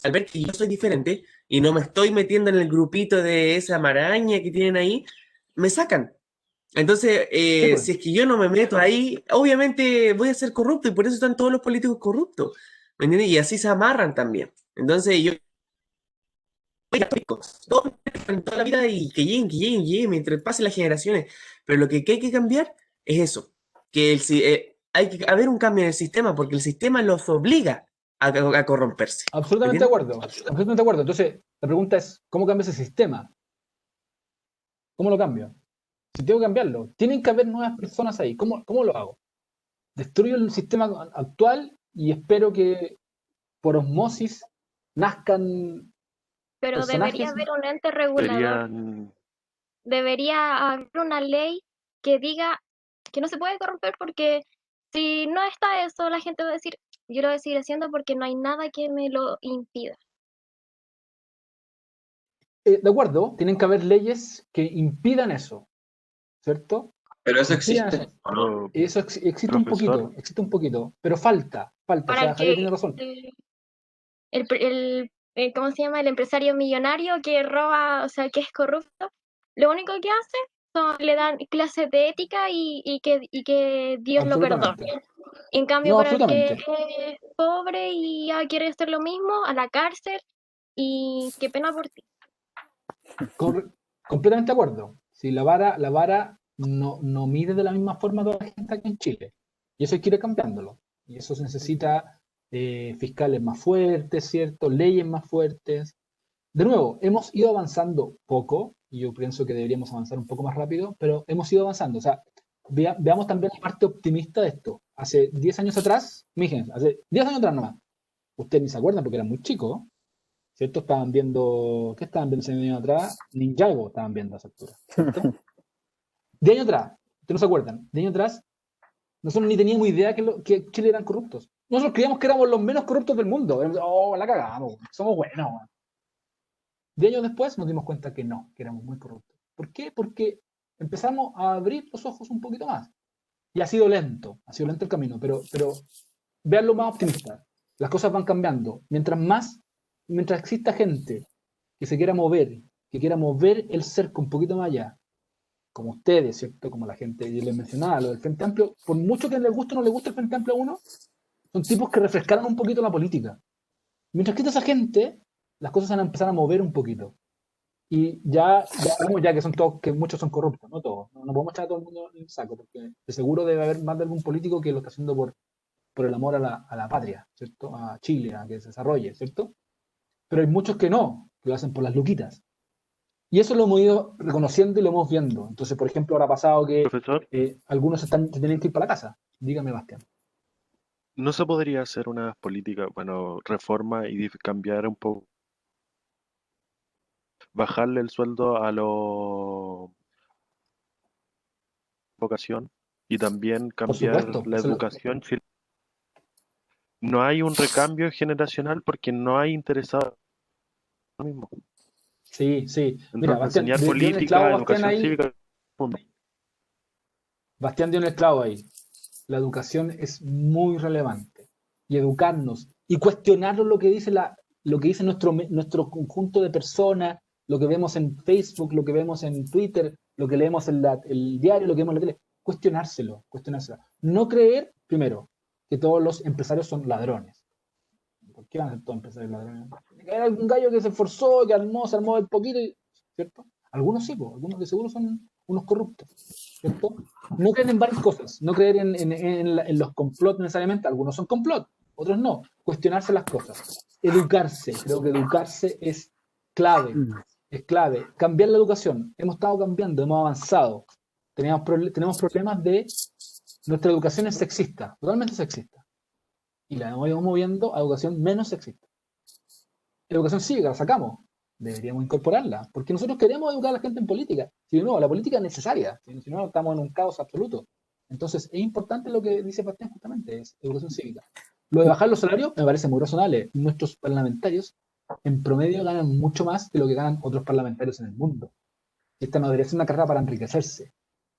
al ver que yo soy diferente y no me estoy metiendo en el grupito de esa maraña que tienen ahí, me sacan. Entonces, Sí, pues. si es que yo no me meto ahí, obviamente voy a ser corrupto y por eso están todos los políticos corruptos. ¿Me entiendes? Y así se amarran también. Entonces, yo voy a ricos, todos en toda la vida y que lleguen, mientras pasen las generaciones. Pero lo que hay que cambiar es eso, que hay que haber un cambio en el sistema porque el sistema los obliga a corromperse. ¿Me Absolutamente de entiendes? acuerdo, absolutamente de acuerdo. Entonces, la pregunta es, ¿cómo cambia ese sistema? ¿Cómo lo cambio? Si tengo que cambiarlo, tienen que haber nuevas personas ahí. ¿Cómo lo hago? Destruyo el sistema actual y espero que por osmosis nazcan Pero debería personajes. haber un ente regulador. Serían, Debería haber una ley que diga que no se puede corromper porque si no está eso, la gente va a decir, yo lo voy a seguir haciendo porque no hay nada que me lo impida. De acuerdo, tienen que haber leyes que impidan eso, ¿cierto? Pero eso Impidan existe, eso. ¿o no? Eso existe un profesor, poquito, pero falta. O Para sea, el Javier que tiene razón. ¿cómo se llama? El empresario millonario que roba, o sea, que es corrupto, lo único que hace le dan clases de ética y que Dios lo perdone. Absolutamente. En cambio, No, para el que absolutamente. es pobre y ya quiere hacer lo mismo, a la cárcel y qué pena por ti. Completamente de acuerdo. Si la vara no mide de la misma forma a toda la gente aquí en Chile. Y eso hay que ir cambiándolo. Y eso se necesita fiscales más fuertes, ¿cierto? Leyes más fuertes. De nuevo, hemos ido avanzando poco, y yo pienso que deberíamos avanzar un poco más rápido, pero hemos ido avanzando. O sea, veamos también la parte optimista de esto. Hace 10 años atrás, fíjense, hace 10 años atrás nomás, ustedes ni se acuerdan porque eran muy chicos, ¿cierto? Estaban viendo, ¿qué estaban viendo ese año atrás? Ninjago estaban viendo a esa altura, ¿cierto? De año atrás, ustedes no se acuerdan, de año atrás, nosotros ni teníamos idea que Chile eran corruptos. Nosotros creíamos que éramos los menos corruptos del mundo. Oh, la cagamos, somos buenos. De años después nos dimos cuenta que no, que éramos muy corruptos. ¿Por qué? Porque empezamos a abrir los ojos un poquito más. Y ha sido lento el camino, pero veanlo más optimista. Las cosas van cambiando. Mientras exista gente que se quiera mover, que quiera mover el cerco un poquito más allá, como ustedes, ¿cierto? Como la gente, y les mencionaba, lo del Frente Amplio, por mucho que les guste o no les guste el Frente Amplio a uno, son tipos que refrescaron un poquito la política. Mientras que esa gente, las cosas van a empezar a mover un poquito. Y ya sabemos ya que son todos, que muchos son corruptos, no todos. No podemos echar a todo el mundo en el saco, porque de seguro debe haber más de algún político que lo está haciendo por el amor a la patria, ¿cierto? A Chile, a que se desarrolle, ¿cierto? Pero hay muchos que no, que lo hacen por las luquitas. Y eso lo hemos ido reconociendo y lo hemos viendo. Entonces, por ejemplo, ahora ha pasado que profesor, algunos se tienen que ir para la casa. Dígame, Bastián. ¿no se podría hacer una política, bueno, reforma y cambiar un poco, bajarle el sueldo a la vocación y también Por cambiar supuesto. la educación? Si no hay un recambio generacional porque no hay interesado en lo mismo. Sí, sí. Mira, Entonces, Bastián, enseñar dio en el clavo, política, Bastián, educación ahí. cívica, punto. Bastián dio en el clavo ahí. La educación es muy relevante. Y educarnos y cuestionarnos lo que dice nuestro conjunto de personas, lo que vemos en Facebook, lo que vemos en Twitter, lo que leemos en el diario, lo que vemos en la tele. Cuestionárselo. No creer, primero, que todos los empresarios son ladrones. ¿Por qué van a ser todos empresarios ladrones? Tiene que haber algún gallo que se esforzó, que se armó el poquito, ¿cierto? Algunos sí, algunos de seguro son unos corruptos, ¿cierto? No creer en varias cosas, no creer en los complots necesariamente, algunos son complot, otros no. Cuestionarse las cosas. Educarse, creo que educarse es clave, Cambiar la educación, hemos estado cambiando, hemos avanzado. Tenemos problemas de nuestra educación es sexista, totalmente sexista. Y la hemos ido moviendo a educación menos sexista. Educación cívica, la sacamos. deberíamos incorporarla, porque nosotros queremos educar a la gente en política. Si no, la política es necesaria, si no estamos en un caos absoluto. Entonces, es importante lo que dice Bastián justamente, es educación cívica. Lo de bajar los salarios me parece muy razonable. Nuestros parlamentarios, en promedio, ganan mucho más de lo que ganan otros parlamentarios en el mundo. Esta no debería ser una carrera para enriquecerse,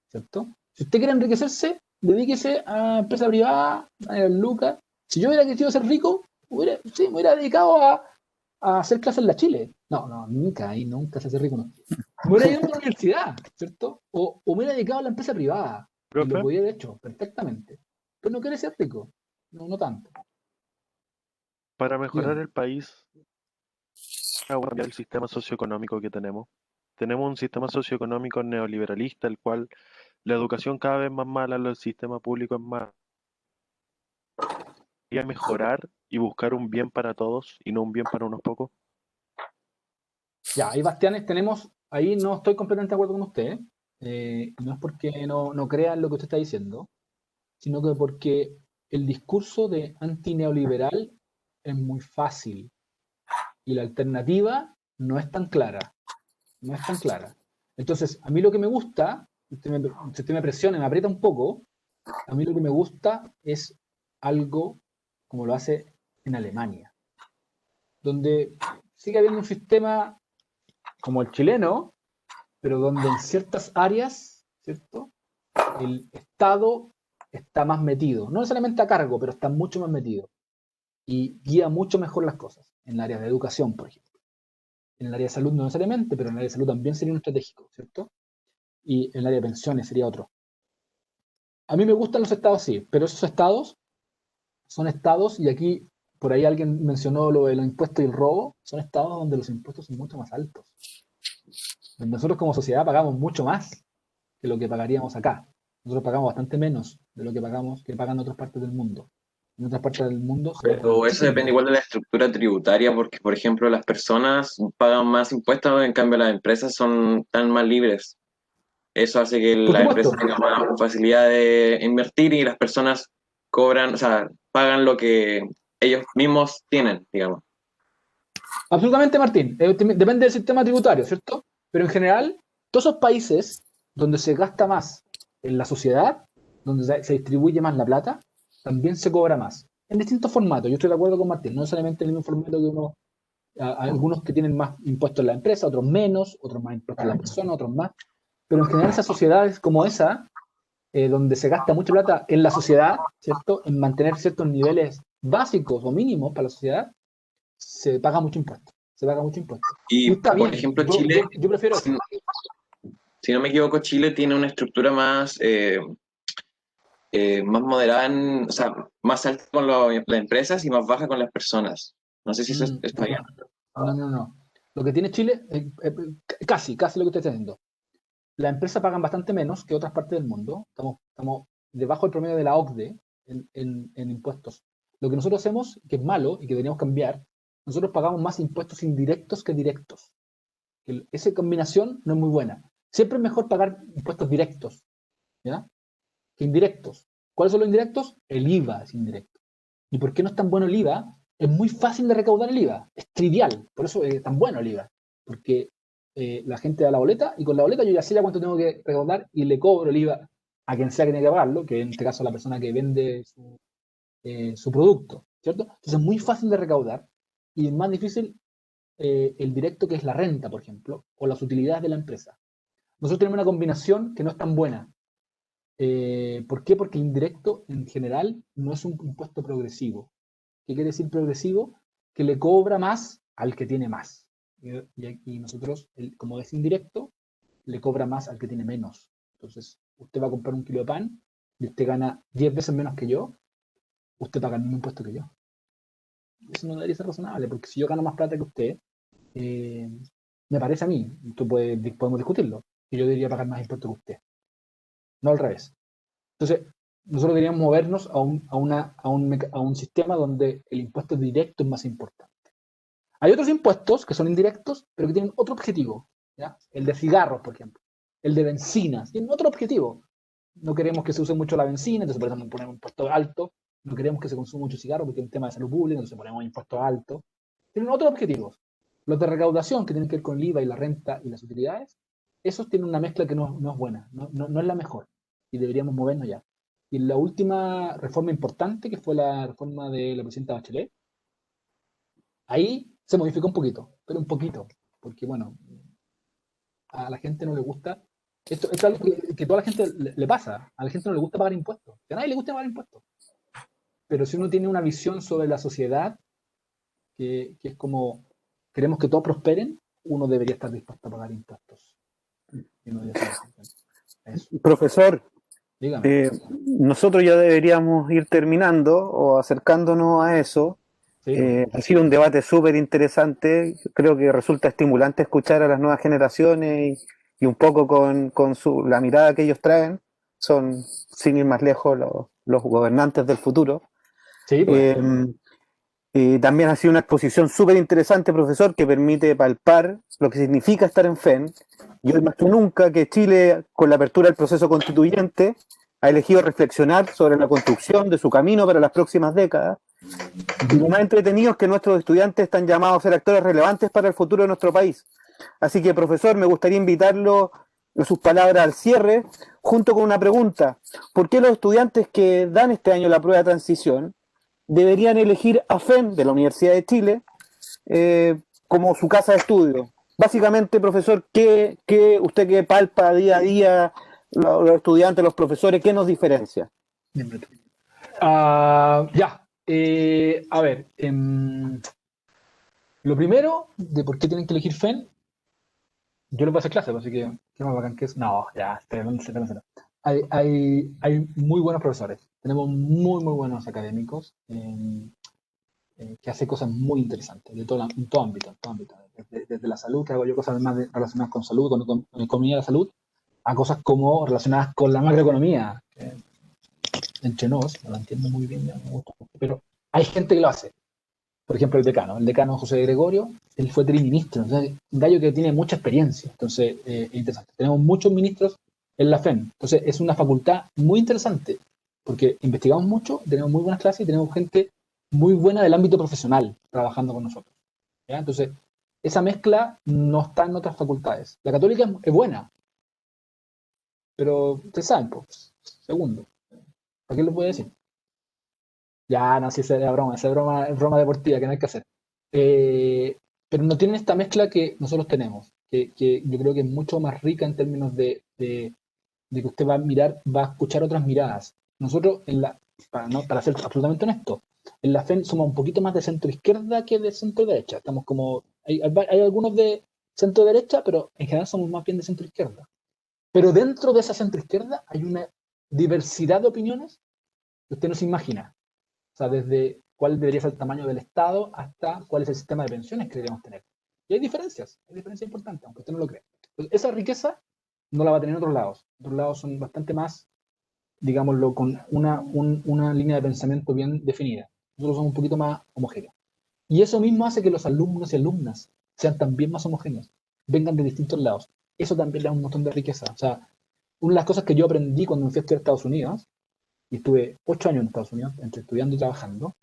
¿cierto? Si usted quiere enriquecerse, dedíquese a empresa privada, a lucas. Si yo hubiera querido ser rico, me hubiera dedicado a hacer clases en la Chile. No, nunca, ahí nunca se hace rico. No. Me hubiera ido a una universidad, ¿cierto? O me hubiera dedicado a la empresa privada. Y lo Profe, podía haber hecho perfectamente. Pero no quiere ser rico. No tanto. para mejorar Dígame. el país, vamos a cambiar el sistema socioeconómico que tenemos. Tenemos un sistema socioeconómico neoliberalista, el cual la educación cada vez más mala, el sistema público es más. ¿Quería mejorar y buscar un bien para todos y no un bien para unos pocos? Ya, ahí Bastianes tenemos, ahí no estoy completamente de acuerdo con usted. No es porque no crea en lo que usted está diciendo, sino que porque el discurso de antineoliberal es muy fácil y la alternativa no es tan clara. No es tan clara. Entonces, a mí lo que me gusta, si usted me presiona, me aprieta un poco, a mí lo que me gusta es algo como lo hace en Alemania, donde sigue habiendo un sistema como el chileno, pero donde en ciertas áreas, ¿cierto? El Estado está más metido, no necesariamente a cargo, pero está mucho más metido y guía mucho mejor las cosas, en el área de educación, por ejemplo. En el área de salud no necesariamente, pero en el área de salud también sería un estratégico, ¿cierto? Y en el área de pensiones sería otro. A mí me gustan los estados, sí, pero esos estados son estados, y aquí por ahí alguien mencionó lo de los impuestos y el robo, son estados donde los impuestos son mucho más altos. Nosotros como sociedad pagamos mucho más que lo que pagaríamos acá. Nosotros pagamos bastante menos de lo que pagan en otras partes del mundo. En otras partes del mundo se paga Pero eso muchísimo depende más. igual de la estructura tributaria, porque, por ejemplo, las personas pagan más impuestos, en cambio las empresas están más libres. Eso hace que Por las empresas supuesto, tengan más facilidad de invertir y las personas cobran, o sea, pagan lo que ellos mismos tienen, digamos. absolutamente, Martín. Depende del sistema tributario, ¿cierto? Pero en general, todos esos países donde se gasta más en la sociedad, donde se distribuye más la plata, también se cobra más. En distintos formatos. Yo estoy de acuerdo con Martín. No necesariamente en el mismo formato que uno. Algunos que tienen más impuestos en la empresa, otros menos, otros más impuestos en la persona, otros más. Pero en general, esas sociedades como esa, donde se gasta mucha plata en la sociedad, ¿cierto? En mantener ciertos niveles básicos o mínimos para la sociedad, se paga mucho impuesto. Se paga mucho impuesto. Y, Y está por bien, ejemplo, yo, Chile, yo, yo prefiero si, eso. si no me equivoco, Chile tiene una estructura más moderada, o sea, más alta con las empresas y más baja con las personas. No sé si eso está bien. No. Lo que tiene Chile, casi lo que usted está diciendo. Las empresas pagan bastante menos que otras partes del mundo. Estamos debajo del promedio de la OCDE en impuestos. Lo que nosotros hacemos, que es malo y que deberíamos cambiar, nosotros pagamos más impuestos indirectos que directos. Esa combinación no es muy buena. Siempre es mejor pagar impuestos directos, ¿ya? Que indirectos. ¿Cuáles son los indirectos? El IVA es indirecto. ¿Y por qué no es tan bueno el IVA? Es muy fácil de recaudar el IVA. Es trivial. Por eso es tan bueno el IVA. Porque la gente da la boleta y con la boleta yo ya sé ya cuánto tengo que recaudar y le cobro el IVA a quien sea que tenga que pagarlo, que en este caso es la persona que vende su producto, ¿cierto? Entonces es muy fácil de recaudar y es más difícil el directo, que es la renta, por ejemplo, o las utilidades de la empresa. Nosotros tenemos una combinación que no es tan buena. ¿Por qué? Porque el indirecto en general no es un impuesto progresivo. ¿Qué quiere decir progresivo? Que le cobra más al que tiene más. Y nosotros, como es indirecto, le cobra más al que tiene menos. Entonces, usted va a comprar un kilo de pan y usted gana 10 veces menos que yo, usted paga el mismo impuesto que yo. Eso no debería ser razonable, porque si yo gano más plata que usted, me parece a mí, podemos discutirlo, que yo debería pagar más impuestos que usted, no al revés. Entonces, nosotros deberíamos movernos a un sistema donde el impuesto directo es más importante. Hay otros impuestos que son indirectos, pero que tienen otro objetivo, ¿ya? El de cigarros, por ejemplo, el de bencinas, tienen otro objetivo. No queremos que se use mucho la benzina, entonces por eso ponemos un impuesto alto. No queremos que se consuma mucho cigarro porque es un tema de salud pública, entonces ponemos impuestos altos. Tienen otros objetivos. Los de recaudación, que tienen que ver con el IVA y la renta y las utilidades, esos tienen una mezcla que no es buena, no es la mejor, y deberíamos movernos ya. Y la última reforma importante, que fue la reforma de la presidenta Bachelet, ahí se modificó un poquito, pero un poquito, porque bueno, a la gente no le gusta. Esto es algo que toda la gente le pasa. A la gente no le gusta pagar impuestos. A nadie le gusta pagar impuestos. Pero si uno tiene una visión sobre la sociedad, que es como queremos que todos prosperen, uno debería estar dispuesto a pagar impuestos. Y uno debería estar dispuesto a eso. Profesor, Dígame. nosotros ya deberíamos ir terminando o acercándonos a eso. Sí, Ha sido un debate súper interesante. Creo que resulta estimulante escuchar a las nuevas generaciones y un poco con la mirada que ellos traen. Son, sin ir más lejos, los gobernantes del futuro. sí, pues. También ha sido una exposición súper interesante, profesor, que permite palpar lo que significa estar en FEN. Y hoy más que nunca que Chile, con la apertura del proceso constituyente, ha elegido reflexionar sobre la construcción de su camino para las próximas décadas. Y lo más entretenido es que nuestros estudiantes están llamados a ser actores relevantes para el futuro de nuestro país. Así que, profesor, me gustaría invitarlo en sus palabras al cierre, junto con una pregunta. ¿Por qué los estudiantes que dan este año la prueba de transición deberían elegir a FEN de la Universidad de Chile como su casa de estudio? Básicamente, profesor, ¿qué usted que palpa día a día los estudiantes, los profesores, qué nos diferencia? Ya. A ver, lo primero de por qué tienen que elegir FEN, yo les voy a hacer clase, así que qué más bacán que es. No, ya, espérense. Hay muy buenos profesores, tenemos muy buenos académicos que hacen cosas muy interesantes en todo ámbito. Desde la salud, que hago yo cosas más relacionadas con salud, con economía de la salud, a cosas como relacionadas con la macroeconomía. Entre nos, no lo entiendo muy bien, me gusta, pero hay gente que lo hace. Por ejemplo, el decano José Gregorio, él fue triministro, entonces, un gallo que tiene mucha experiencia, entonces es interesante. Tenemos muchos ministros en la FEN, entonces es una facultad muy interesante, porque investigamos mucho, tenemos muy buenas clases y tenemos gente muy buena del ámbito profesional trabajando con nosotros. ¿Ya? Entonces, esa mezcla no está en otras facultades. La católica es buena, pero ustedes saben, pues, segundo, ¿para qué lo puede decir? Ya, no, si esa es broma deportiva que no hay que hacer. Pero no tienen esta mezcla que nosotros tenemos, que yo creo que es mucho más rica en términos de que usted va a mirar, va a escuchar otras miradas. Nosotros, para ser absolutamente honesto, en la FEN somos un poquito más de centro izquierda que de centro derecha. Estamos como, hay algunos de centro derecha, pero en general somos más bien de centro izquierda. Pero dentro de esa centro izquierda hay una diversidad de opiniones que usted no se imagina. O sea, desde cuál debería ser el tamaño del Estado hasta cuál es el sistema de pensiones que deberíamos tener. Y hay diferencias importantes, aunque usted no lo crea. Entonces, esa riqueza no la va a tener en otros lados. Otros lados son bastante más, digámoslo, con una línea de pensamiento bien definida. Nosotros somos un poquito más homogéneos. Y eso mismo hace que los alumnos y alumnas sean también más homogéneos, vengan de distintos lados. Eso también le da un montón de riqueza. O sea, una de las cosas que yo aprendí cuando me fui a estudiar a Estados Unidos, y estuve 8 años en Estados Unidos, entre estudiando y trabajando,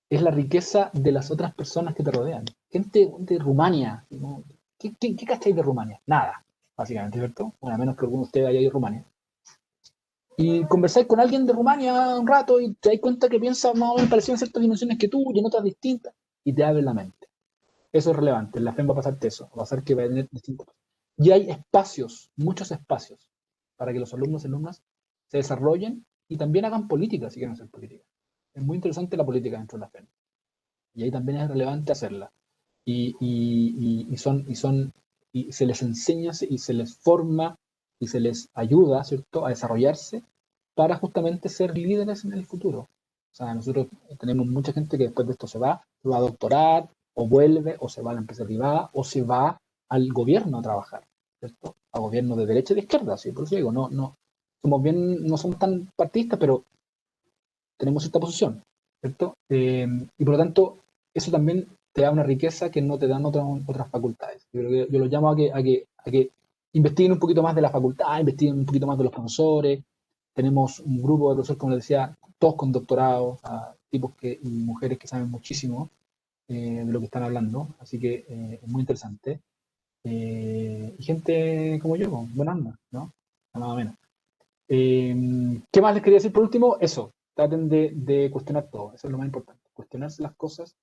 es la riqueza de las otras personas que te rodean. Gente de Rumania, ¿no? ¿Qué cacháis de Rumania? Nada, básicamente, ¿cierto? Bueno, a menos que alguno de ustedes haya ido a Rumania. Y conversáis con alguien de Rumania un rato y te das cuenta que piensa más o menos parecido en ciertas dimensiones que tú y en otras distintas, y te abre la mente. Eso es relevante. En la FEM va a pasarte eso, va a pasar que va a tener distintos. Y hay espacios, muchos espacios, para que los alumnos y alumnas se desarrollen y también hagan política si quieren hacer política. Es muy interesante la política dentro de la FEM. Y ahí también es relevante hacerla. Y se les enseña y se les forma y se les ayuda, ¿cierto?, a desarrollarse para justamente ser líderes en el futuro. O sea, nosotros tenemos mucha gente que después de esto se va a doctorar, o vuelve, o se va a la empresa privada, o se va al gobierno a trabajar, ¿cierto? A gobierno de derecha y de izquierda, ¿sí? Por eso digo, no somos tan partidistas, pero tenemos esta posición, ¿cierto? Y por lo tanto, eso también te da una riqueza que no te dan otras facultades. Yo lo llamo a que investiguen un poquito más de la facultad, investiguen un poquito más de los profesores. Tenemos un grupo de profesores, como les decía, todos con doctorados, tipos y mujeres que saben muchísimo. de lo que están hablando, así que es muy interesante. Y gente como yo, buena onda, ¿no? Nada más o menos. ¿Qué más les quería decir por último? Eso, traten de cuestionar todo, eso es lo más importante, cuestionarse las cosas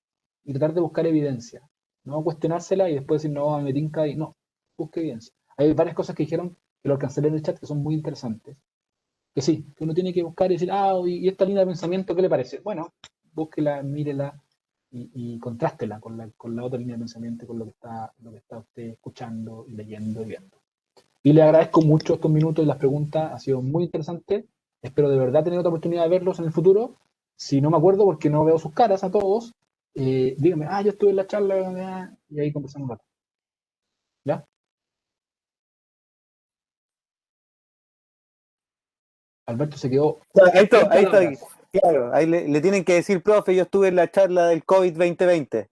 y tratar de buscar evidencia, no cuestionársela y después decir, no, me tinca y no, busque evidencia. Hay varias cosas que dijeron, que lo alcancé en el chat, que son muy interesantes, que sí, que uno tiene que buscar y decir, y esta línea de pensamiento, ¿qué le parece? Bueno, búsquela, mírela y contrástela con la otra línea de pensamiento, con lo que está usted escuchando y leyendo y viendo. Y le agradezco mucho estos minutos y las preguntas, ha sido muy interesante. Espero de verdad tener otra oportunidad de verlos en el futuro. Si no me acuerdo, porque no veo sus caras a todos, díganme, yo estuve en la charla, y ahí conversamos un rato. ¿Ya? Alberto se quedó. Ahí sin está, palabras. claro, ahí le tienen que decir, profe, yo estuve en la charla del COVID 2020.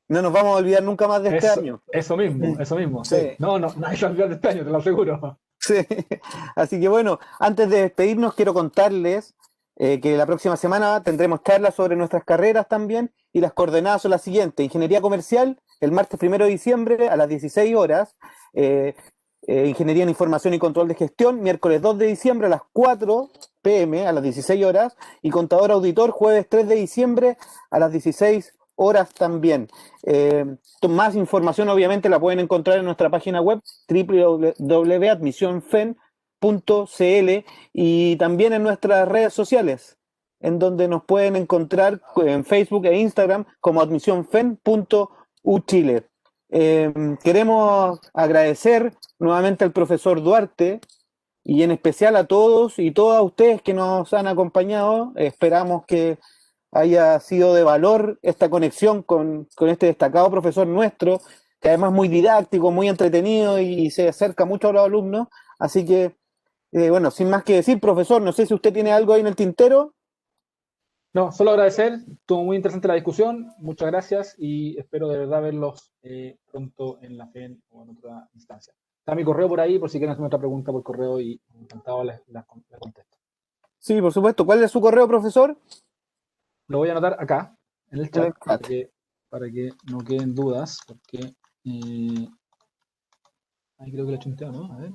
No nos vamos a olvidar nunca más de este año. Eso mismo, sí. Sí. No, nadie se olvida de este año, te lo aseguro. Sí. Así que bueno, antes de despedirnos, quiero contarles que la próxima semana tendremos charlas sobre nuestras carreras también y las coordenadas son las siguientes. Ingeniería comercial, el martes 1 de diciembre a las 16 horas. Ingeniería en Información y Control de Gestión, miércoles 2 de diciembre a las 4 p.m. a las 16 horas. Y Contador Auditor, jueves 3 de diciembre a las 16 horas también. Más información obviamente la pueden encontrar en nuestra página web www.admisionfen.cl y también en nuestras redes sociales, en donde nos pueden encontrar en Facebook e Instagram como admisionfen.uchile. Queremos agradecer nuevamente al profesor Duarte y en especial a todos y todas ustedes que nos han acompañado. Esperamos que haya sido de valor esta conexión con este destacado profesor nuestro, que además es muy didáctico, muy entretenido y se acerca mucho a los alumnos. Así que, bueno, sin más que decir, profesor, no sé si usted tiene algo ahí en el tintero. No, solo agradecer, estuvo muy interesante la discusión, muchas gracias y espero de verdad verlos pronto en la FEN o en otra instancia. Está mi correo por ahí, por si quieren hacerme otra pregunta por correo y encantado la contesto. Sí, por supuesto. ¿Cuál es su correo, profesor? Lo voy a anotar acá, en el chat, Para que no queden dudas, porque ahí creo que lo he chunteo, ¿no? A ver.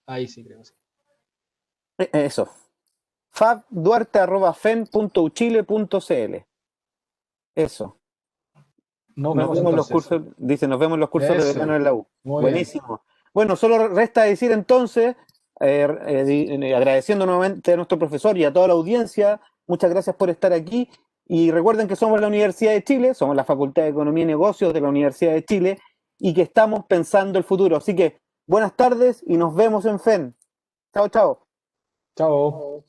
Ahí sí, creo que sí. Eso. fabduarte@fen.uchile.cl. Eso. Nos Nos vemos vemos los entonces. cursos, dice, nos vemos en los cursos de Eso. verano en la U. Muy Buenísimo. bien. Bueno, solo resta decir entonces, agradeciendo nuevamente a nuestro profesor y a toda la audiencia, muchas gracias por estar aquí. Y recuerden que somos la Universidad de Chile, somos la Facultad de Economía y Negocios de la Universidad de Chile y que estamos pensando el futuro. Así que buenas tardes y nos vemos en FEN. Chao, chao. Chao.